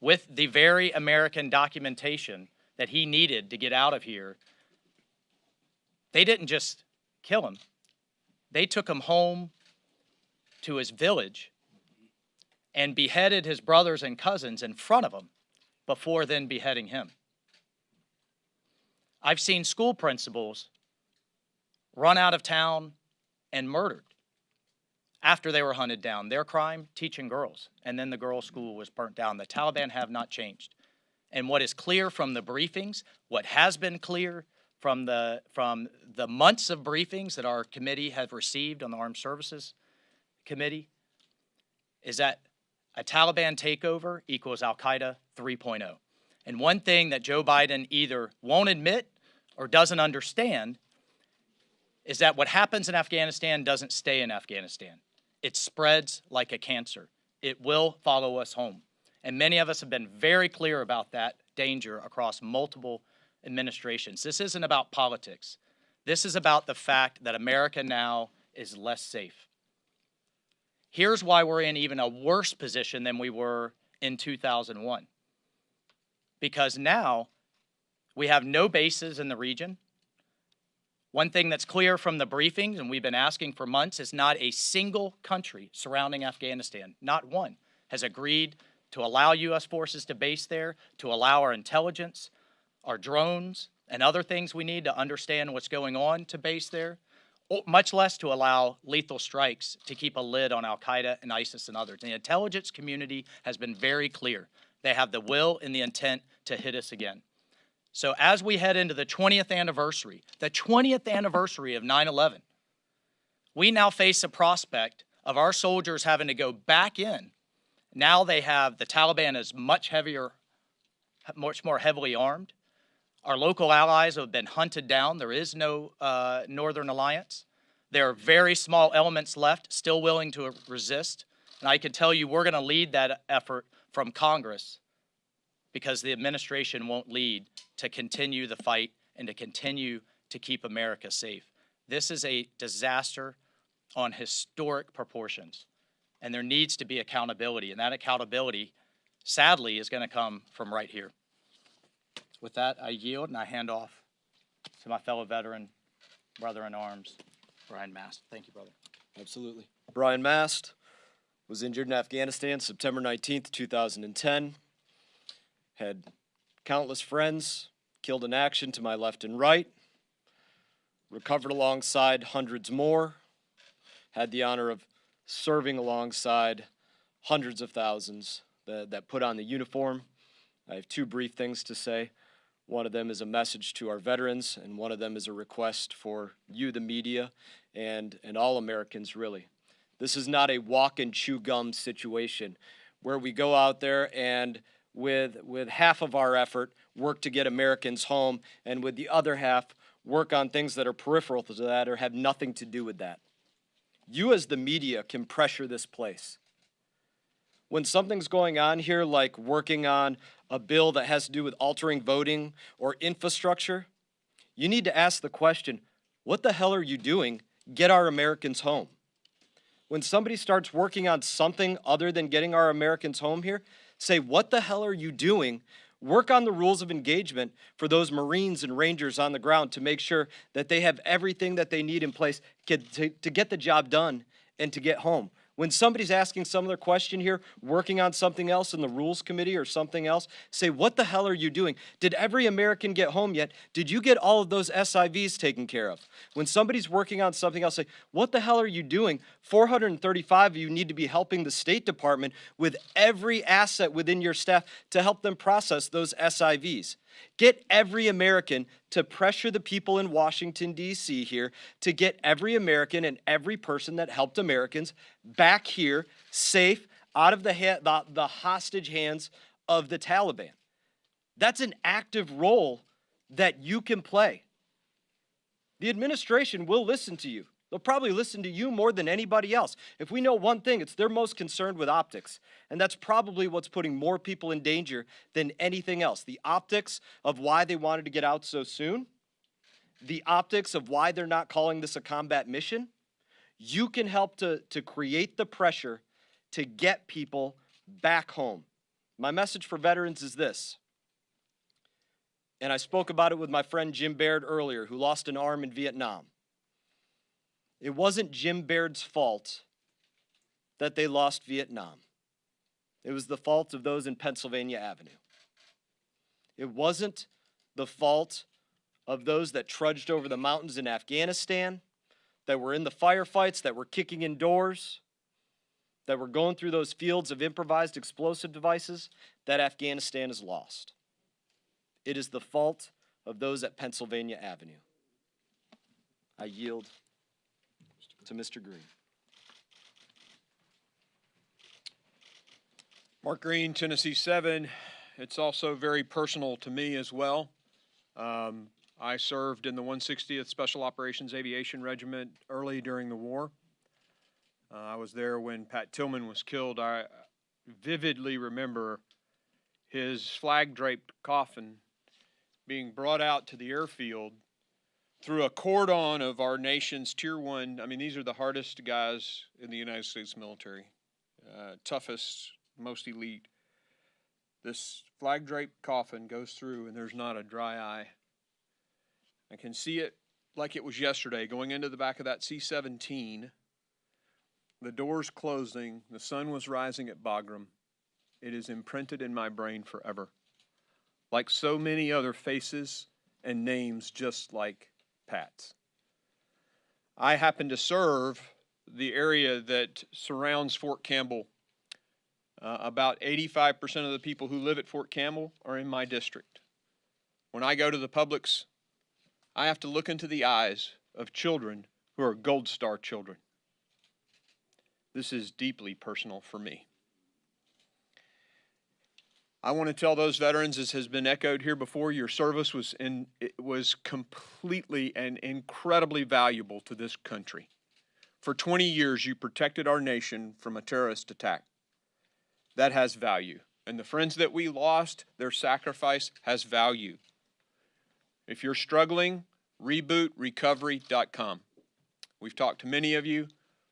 M: with the very American documentation that he needed to get out of here. They didn't just kill him. They took him home to his village and beheaded his brothers and cousins in front of him before then beheading him. I've seen school principals run out of town and murdered after they were hunted down. Their crime, teaching girls. And then the girls' school was burnt down. The Taliban have not changed. And what is clear from the briefings, what has been clear from the months of briefings that our committee have received on the Armed Services Committee, is that a Taliban takeover equals Al-Qaeda 3.0. And one thing that Joe Biden either won't admit or doesn't understand is that what happens in Afghanistan doesn't stay in Afghanistan. It spreads like a cancer. It will follow us home. And many of us have been very clear about that danger across multiple administrations. This isn't about politics. This is about the fact that America now is less safe. Here's why we're in even a worse position than we were in 2001. Because now we have no bases in the region. One thing that's clear from the briefings, and we've been asking for months, is not a single country surrounding Afghanistan, not one, has agreed to allow U.S. forces to base there, to allow our intelligence, our drones, and other things we need to understand what's going on to base there, much less to allow lethal strikes to keep a lid on Al-Qaeda and ISIS and others. The intelligence community has been very clear. They have the will and the intent to hit us again. So as we head into the 20th anniversary of 9/11, we now face a prospect of our soldiers having to go back in. Now the Taliban is much more heavily armed. Our local allies have been hunted down. There is no Northern Alliance. There are very small elements left, still willing to resist. And I can tell you we're going to lead that effort from Congress because the administration won't lead to continue the fight and to continue to keep America safe. This is a disaster on historic proportions. And there needs to be accountability. And that accountability, sadly, is going to come from right here. With that, I yield and I hand off to my fellow veteran, brother in arms, Brian Mast. Thank you, brother.
N: Absolutely. Brian Mast was injured in Afghanistan September 19th, 2010. Had countless friends killed in action to my left and right. Recovered alongside hundreds more. Had the honor of serving alongside hundreds of thousands that put on the uniform. I have two brief things to say. One of them is a message to our veterans, and one of them is a request for you, the media, and all Americans, really. This is not a walk and chew gum situation where we go out there and with half of our effort work to get Americans home, and with the other half work on things that are peripheral to that or have nothing to do with that. You as the media can pressure this place. When something's going on here, like working on a bill that has to do with altering voting or infrastructure, you need to ask the question, what the hell are you doing? Get our Americans home. When somebody starts working on something other than getting our Americans home here, say, what the hell are you doing? Work on the rules of engagement for those Marines and Rangers on the ground to make sure that they have everything that they need in place to get the job done and to get home. When somebody's asking some other question here, working on something else in the Rules Committee or something else, say, what the hell are you doing? Did every American get home yet? Did you get all of those SIVs taken care of? When somebody's working on something else, say, what the hell are you doing? 435 of you need to be helping the State Department with every asset within your staff to help them process those SIVs. Get every American to pressure the people in Washington, D.C. here to get every American and every person that helped Americans back here safe out of the hostage hands of the Taliban. That's an active role that you can play. The administration will listen to you. They'll probably listen to you more than anybody else. If we know one thing, it's they're most concerned with optics. And that's probably what's putting more people in danger than anything else. The optics of why they wanted to get out so soon, the optics of why they're not calling this a combat mission. You can help to create the pressure to get people back home. My message for veterans is this. And I spoke about it with my friend Jim Baird earlier, who lost an arm in Vietnam. It wasn't Jim Baird's fault that they lost Vietnam. It was the fault of those in Pennsylvania Avenue. It wasn't the fault of those that trudged over the mountains in Afghanistan, that were in the firefights, that were kicking in doors, that were going through those fields of improvised explosive devices that Afghanistan has lost. It is the fault of those at Pennsylvania Avenue. I yield to Mr. Green.
O: Mark Green, Tennessee 7. It's also very personal to me as well. I served in the 160th Special Operations Aviation Regiment early during the war. I was there when Pat Tillman was killed. I vividly remember his flag-draped coffin being brought out to the airfield through a cordon of our nation's Tier 1. I mean, these are the hardest guys in the United States military, toughest, most elite. This flag-draped coffin goes through and there's not a dry eye. I can see it like it was yesterday, going into the back of that C-17, the doors closing, the sun was rising at Bagram. It is imprinted in my brain forever, like so many other faces and names just like Pat's. I happen to serve the area that surrounds Fort Campbell. About 85% of the people who live at Fort Campbell are in my district. When I go to the Publix, I have to look into the eyes of children who are Gold Star children. This is deeply personal for me. I want to tell those veterans, as has been echoed here before, your service was completely and incredibly valuable to this country. For 20 years, you protected our nation from a terrorist attack. That has value. And the friends that we lost, their sacrifice has value. If you're struggling, rebootrecovery.com. We've talked to many of you,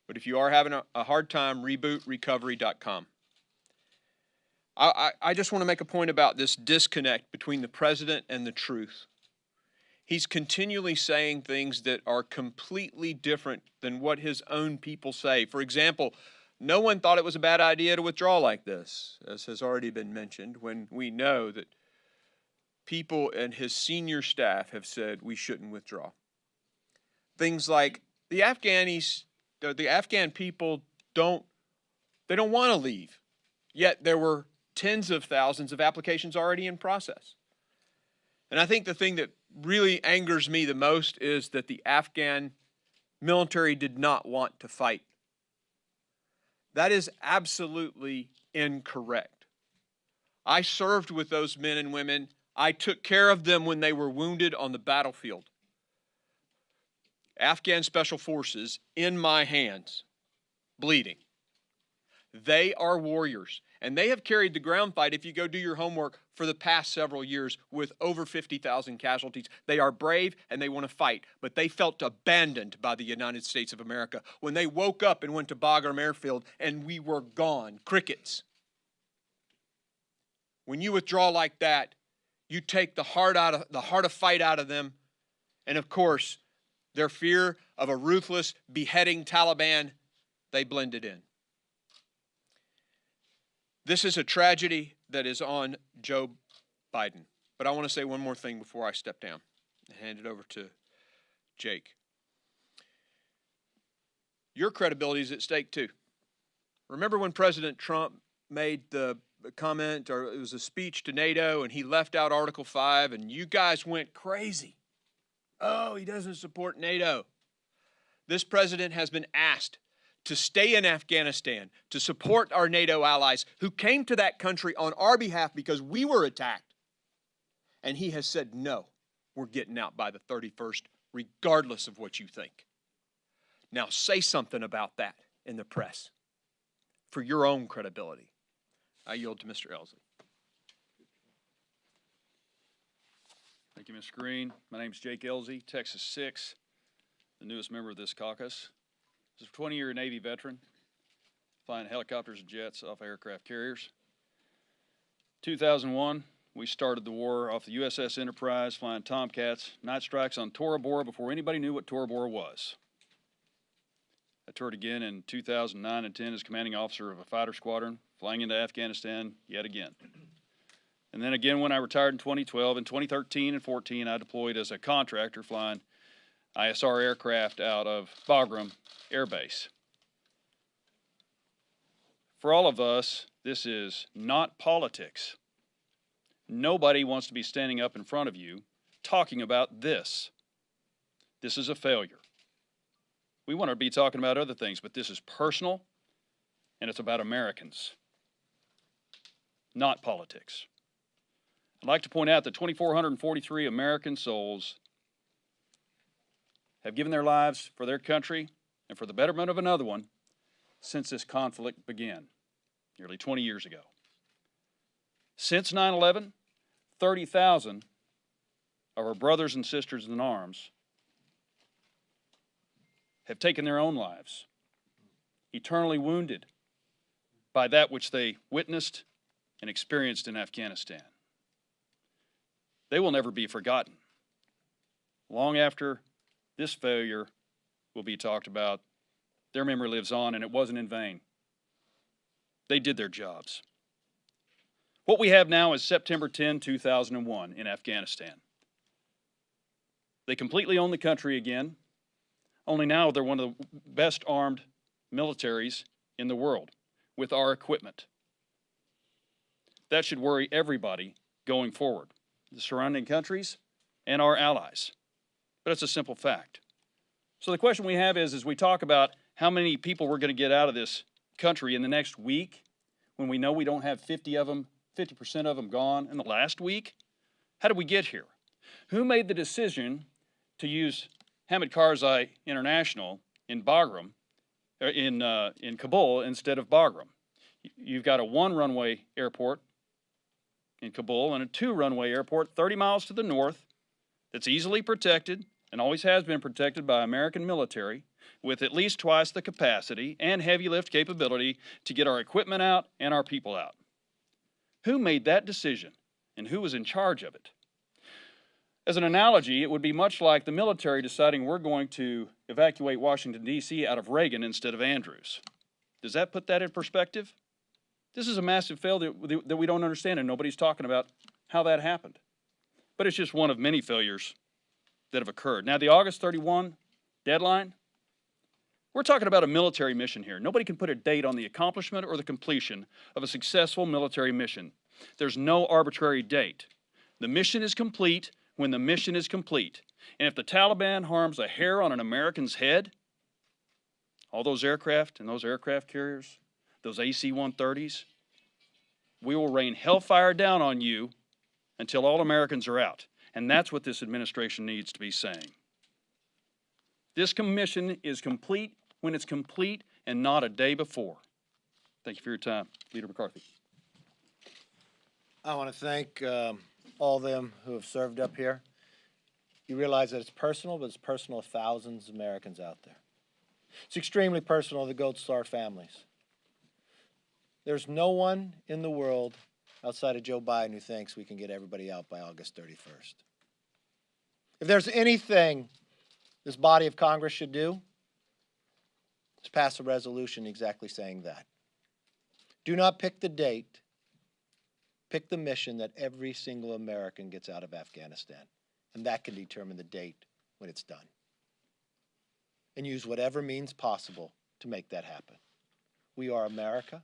O: but if you are having a hard time, rebootrecovery.com. I just want to make a point about this disconnect between the president and the truth. He's continually saying things that are completely different than what his own people say. For example, no one thought it was a bad idea to withdraw like this, as has already been mentioned, when we know that people and his senior staff have said we shouldn't withdraw. Things like the Afghan people don't want to leave, yet there were tens of thousands of applications already in process. And I think the thing that really angers me the most is that the Afghan military did not want to fight. That is absolutely incorrect. I served with those men and women. I took care of them when they were wounded on the battlefield. Afghan Special Forces in my hands, bleeding. They are warriors, and they have carried the ground fight, if you go do your homework, for the past several years with over 50,000 casualties. They are brave and they want to fight, but they felt abandoned by the United States of America when they woke up and went to Bagram Airfield and we were gone, crickets. When you withdraw like that, you take the heart of fight out of them, and of course, their fear of a ruthless, beheading Taliban, they blended in. This is a tragedy that is on Joe Biden. But I want to say one more thing before I step down and hand it over to Jake. Your credibility is at stake too. Remember when President Trump made the comment, or it was a speech to NATO, and he left out Article 5, and you guys went crazy. Oh, he doesn't support NATO. This president has been asked to stay in Afghanistan, to support our NATO allies who came to that country on our behalf because we were attacked. And he has said, no, we're getting out by the 31st, regardless of what you think. Now say something about that in the press for your own credibility. I yield to Mr. Ellzey.
F: Thank you, Mr. Green. My name is Jake Ellzey, Texas 6, the newest member of this caucus. I was a 20-year Navy veteran, flying helicopters and jets off aircraft carriers. 2001, we started the war off the USS Enterprise, flying Tomcats, night strikes on Tora Bora before anybody knew what Tora Bora was. I toured again in 2009 and 10 as commanding officer of a fighter squadron, flying into Afghanistan yet again. And then again when I retired in 2012, in 2013 and 14, I deployed as a contractor flying ISR aircraft out of Bagram Air Base. For all of us, this is not politics. Nobody wants to be standing up in front of you talking about this. This is a failure. We want to be talking about other things, but this is personal, and it's about Americans, not politics. I'd like to point out that 2,443 American souls have given their lives for their country and for the betterment of another one since this conflict began, nearly 20 years ago. Since 9/11, 30,000 of our brothers and sisters in arms have taken their own lives, eternally wounded by that which they witnessed and experienced in Afghanistan. They will never be forgotten. Long after this failure will be talked about, their memory lives on, and it wasn't in vain. They did their jobs. What we have now is September 10, 2001 in Afghanistan. They completely own the country again. Only now they're one of the best armed militaries in the world with our equipment. That should worry everybody going forward, the surrounding countries and our allies. But it's a simple fact. So the question we have is, as we talk about how many people we're going to get out of this country in the next week, when we know we don't have 50% of them gone in the last week, how did we get here? Who made the decision to use Hamid Karzai International in Bagram, in Kabul instead of Bagram? You've got a 1-runway airport in Kabul and a 2-runway airport 30 miles to the north that's easily protected and always has been protected by American military with at least twice the capacity and heavy lift capability to get our equipment out and our people out. Who made that decision and who was in charge of it? As an analogy, it would be much like the military deciding we're going to evacuate Washington, D.C. out of Reagan instead of Andrews. Does that put that in perspective? This is a massive failure that we don't understand, and nobody's talking about how that happened. But it's just one of many failures that have occurred. Now, the August 31 deadline, we're talking about a military mission here. Nobody can put a date on the accomplishment or the completion of a successful military mission. There's no arbitrary date. The mission is complete when the mission is complete. And if the Taliban harms a hair on an American's head, all those aircraft and those aircraft carriers, those AC-130s, we will rain hellfire down on you until all Americans are out. And that's what this administration needs to be saying. This commission is complete when it's complete and not a day before. Thank you for your time. Leader McCarthy.
C: I want to thank all of them who have served up here. You realize that it's personal, but it's personal to thousands of Americans out there. It's extremely personal to the Gold Star families. There's no one in the world outside of Joe Biden who thinks we can get everybody out by August 31st. If there's anything this body of Congress should do, it's pass a resolution exactly saying that. Do not pick the date. Pick the mission that every single American gets out of Afghanistan. And that can determine the date when it's done. And use whatever means possible to make that happen. We are America.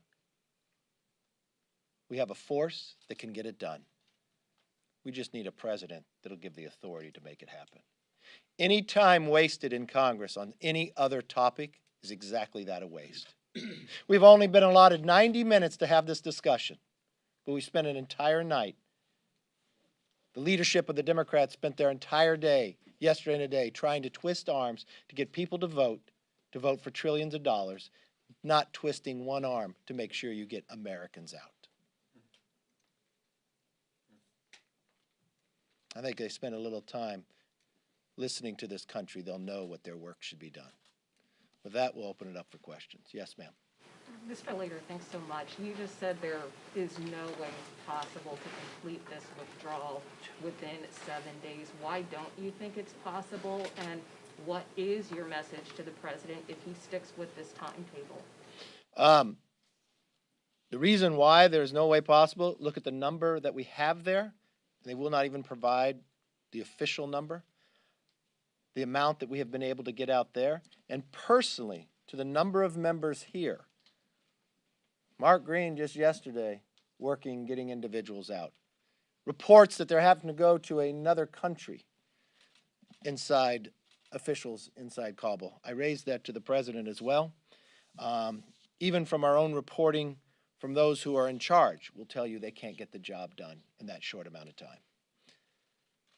C: We have a force that can get it done. We just need a president that'll give the authority to make it happen. Any time wasted in Congress on any other topic is exactly that, a waste. We've only been allotted 90 minutes to have this discussion, but we spent an entire night. The leadership of the Democrats spent their entire day, yesterday and today, trying to twist arms to get people to vote for trillions of dollars, not twisting one arm to make sure you get Americans out. I think they spend a little time listening to this country. They'll know what their work should be done. With that, we'll open it up for questions. Yes, ma'am.
P: Mr. Leader, thanks so much. You just said there is no way possible to complete this withdrawal within 7 days. Why don't you think it's possible? And what is your message to the president if he sticks with this timetable?
C: The reason why there's no way possible, look at the number that we have there. They will not even provide the official number, the amount that we have been able to get out there. And personally, to the number of members here, Mark Green just yesterday working, getting individuals out. Reports that they're having to go to another country inside officials inside Kabul. I raised that to the president as well. Even from our own reporting from those who are in charge will tell you they can't get the job done in that short amount of time.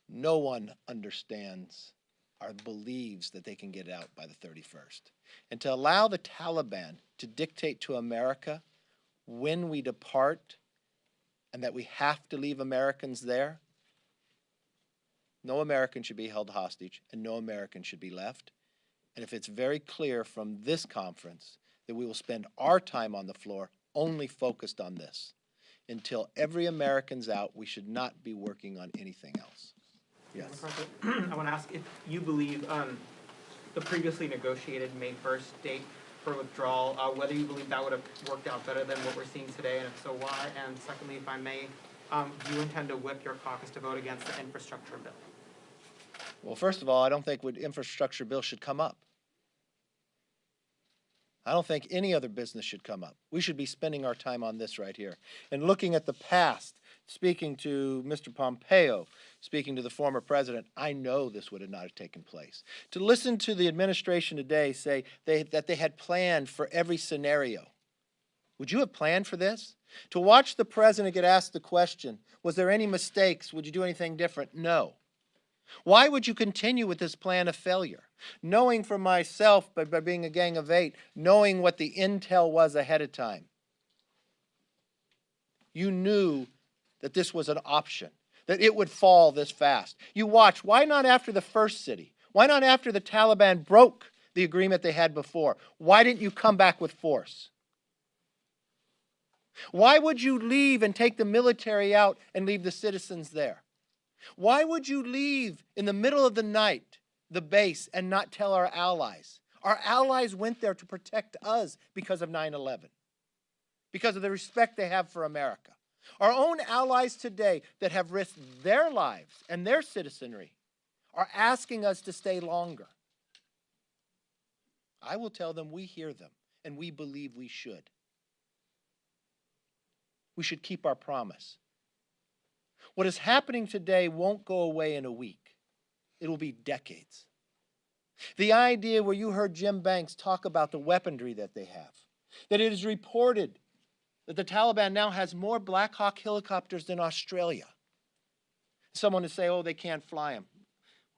C: No one understands or believes that they can get out by the 31st. And to allow the Taliban to dictate to America when we depart and that we have to leave Americans there, no American should be held hostage and no American should be left. And if it's very clear from this conference that we will spend our time on the floor only focused on this. Until every American's out, we should not be working on anything else. Yes.
Q: I want to ask if you believe the previously negotiated May 1st date for withdrawal, whether you believe that would have worked out better than what we're seeing today, and if so, why? And secondly, if I may, do you intend to whip your caucus to vote against the infrastructure bill?
C: Well, first of all, I don't think the infrastructure bill should come up. I don't think any other business should come up. We should be spending our time on this right here. And looking at the past, speaking to Mr. Pompeo, speaking to the former president, I know this would have not have taken place. To listen to the administration today say that they had planned for every scenario. Would you have planned for this? To watch the president get asked the question, was there any mistakes? Would you do anything different? No. Why would you continue with this plan of failure? Knowing for myself, by being a gang of 8, knowing what the intel was ahead of time, you knew that this was an option, that it would fall this fast. You watch. Why not after the first city? Why not after the Taliban broke the agreement they had before? Why didn't you come back with force? Why would you leave and take the military out and leave the citizens there? Why would you leave in the middle of the night the base and not tell our allies? Our allies went there to protect us because of 9/11, because of the respect they have for America. Our own allies today that have risked their lives and their citizenry are asking us to stay longer. I will tell them we hear them and we believe we should. We should keep our promise. What is happening today won't go away in a week. It will be decades. The idea where you heard Jim Banks talk about the weaponry that they have, that it is reported that the Taliban now has more Black Hawk helicopters than Australia. Someone to say, oh, they can't fly them.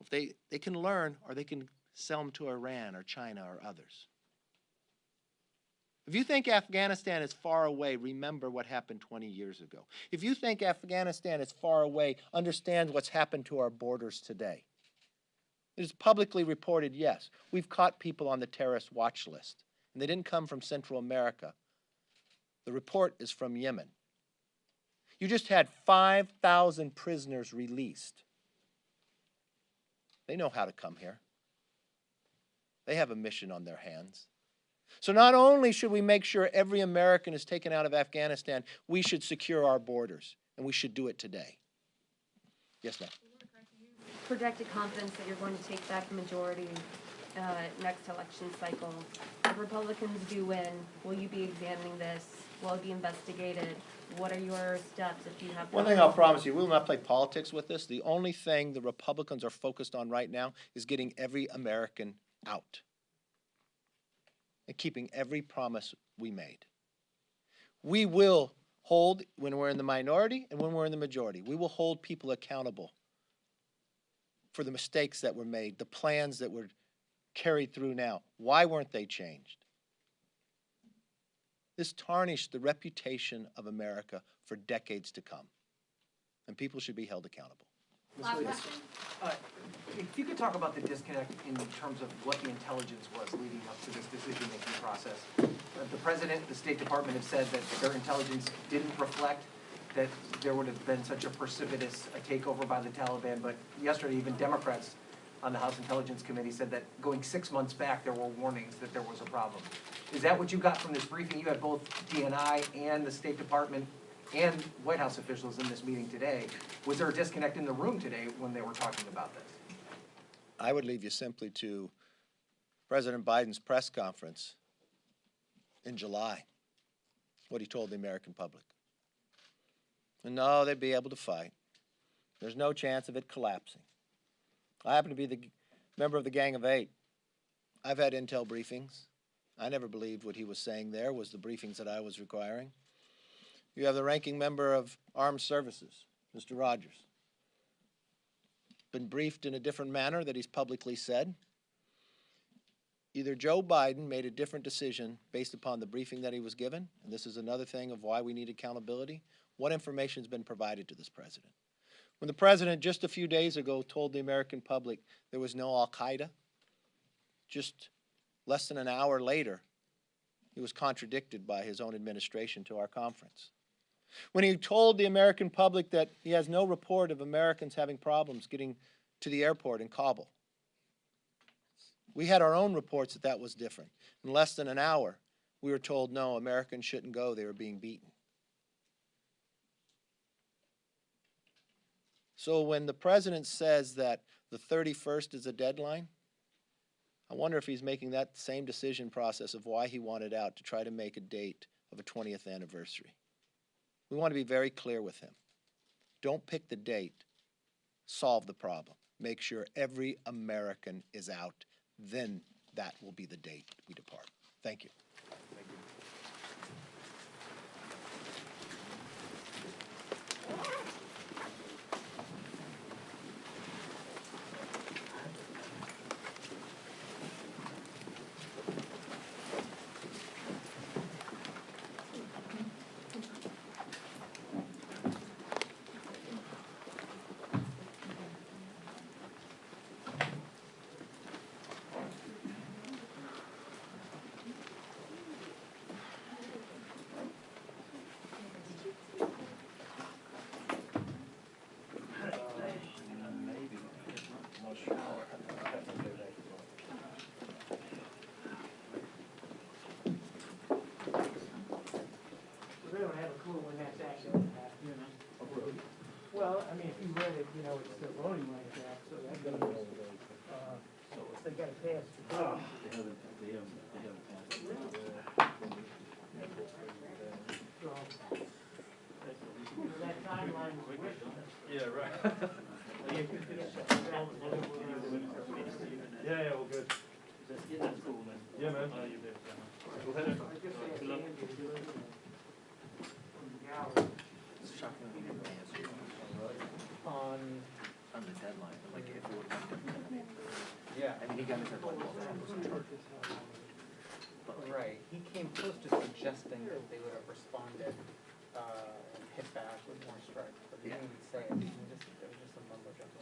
C: If they can learn, or they can sell them to Iran or China or others. If you think Afghanistan is far away, remember what happened 20 years ago. If you think Afghanistan is far away, understand what's happened to our borders today. It is publicly reported, yes, we've caught people on the terrorist watch list, and they didn't come from Central America. The report is from Yemen. You just had 5,000 prisoners released. They know how to come here. They have a mission on their hands. So not only should we make sure every American is taken out of Afghanistan, we should secure our borders, and we should do it today. Yes, ma'am.
R: Projected confidence that you're going to take back the majority next election cycle. If Republicans do win, will you be examining this? Will it be investigated? What are your steps if you have?
C: One thing I'll promise you, we will not play politics with this. The only thing the Republicans are focused on right now is getting every American out and keeping every promise we made. We will hold, when we're in the minority and when we're in the majority, we will hold people accountable for the mistakes that were made, the plans that were carried through now. Why weren't they changed? This tarnished the reputation of America for decades to come, and people should be held accountable.
S: Last question. If you could talk about the disconnect in terms of what the intelligence was leading up to this decision-making process. The President, the State Department have said that their intelligence didn't reflect that there would have been such a precipitous takeover by the Taliban, but yesterday even Democrats on the House Intelligence Committee said that going 6 months back, there were warnings that there was a problem. Is that what you got from this briefing? You had both DNI and the State Department and White House officials in this meeting today. Was there a disconnect in the room today when they were talking about this?
C: I would leave you simply to President Biden's press conference in July, what he told the American public. And no, they'd be able to fight. There's no chance of it collapsing. I happen to be the member of the Gang of Eight. I've had intel briefings. I never believed what he was saying there was the briefings that I was requiring. You have the ranking member of Armed Services, Mr. Rogers. Been briefed in a different manner that he's publicly said. Either Joe Biden made a different decision based upon the briefing that he was given, and this is another thing of why we need accountability. What information has been provided to this president? When the president just a few days ago told the American public there was no Al-Qaeda, just less than an hour later, he was contradicted by his own administration to our conference. When he told the American public that he has no report of Americans having problems getting to the airport in Kabul. We had our own reports that that was different. In less than an hour, we were told, no, Americans shouldn't go, they were being beaten. So when the president says that the 31st is a deadline, I wonder if he's making that same decision process of why he wanted out to try to make a date of a 20th anniversary. We want to be very clear with him. Don't pick the date. Solve the problem. Make sure every American is out. Then that will be the date we depart. Thank you.
S: Thank you.
T: We don't have a clue when that's actually going to happen, you know. Well, I mean, if you read it, you know, it's still voting like that, so that means, so if they got to pass the bill. So, that timeline was written.
F: Yeah, right. Yeah, well, good. Yeah, man. Go ahead. Good luck.
E: On the deadline, like if it would have been different. Yeah. I mean, he got his deadline.
Q: Right, he came close to suggesting that they would have responded, hit back with more strikes, but he didn't even say it, it was just a mumbo jumbo.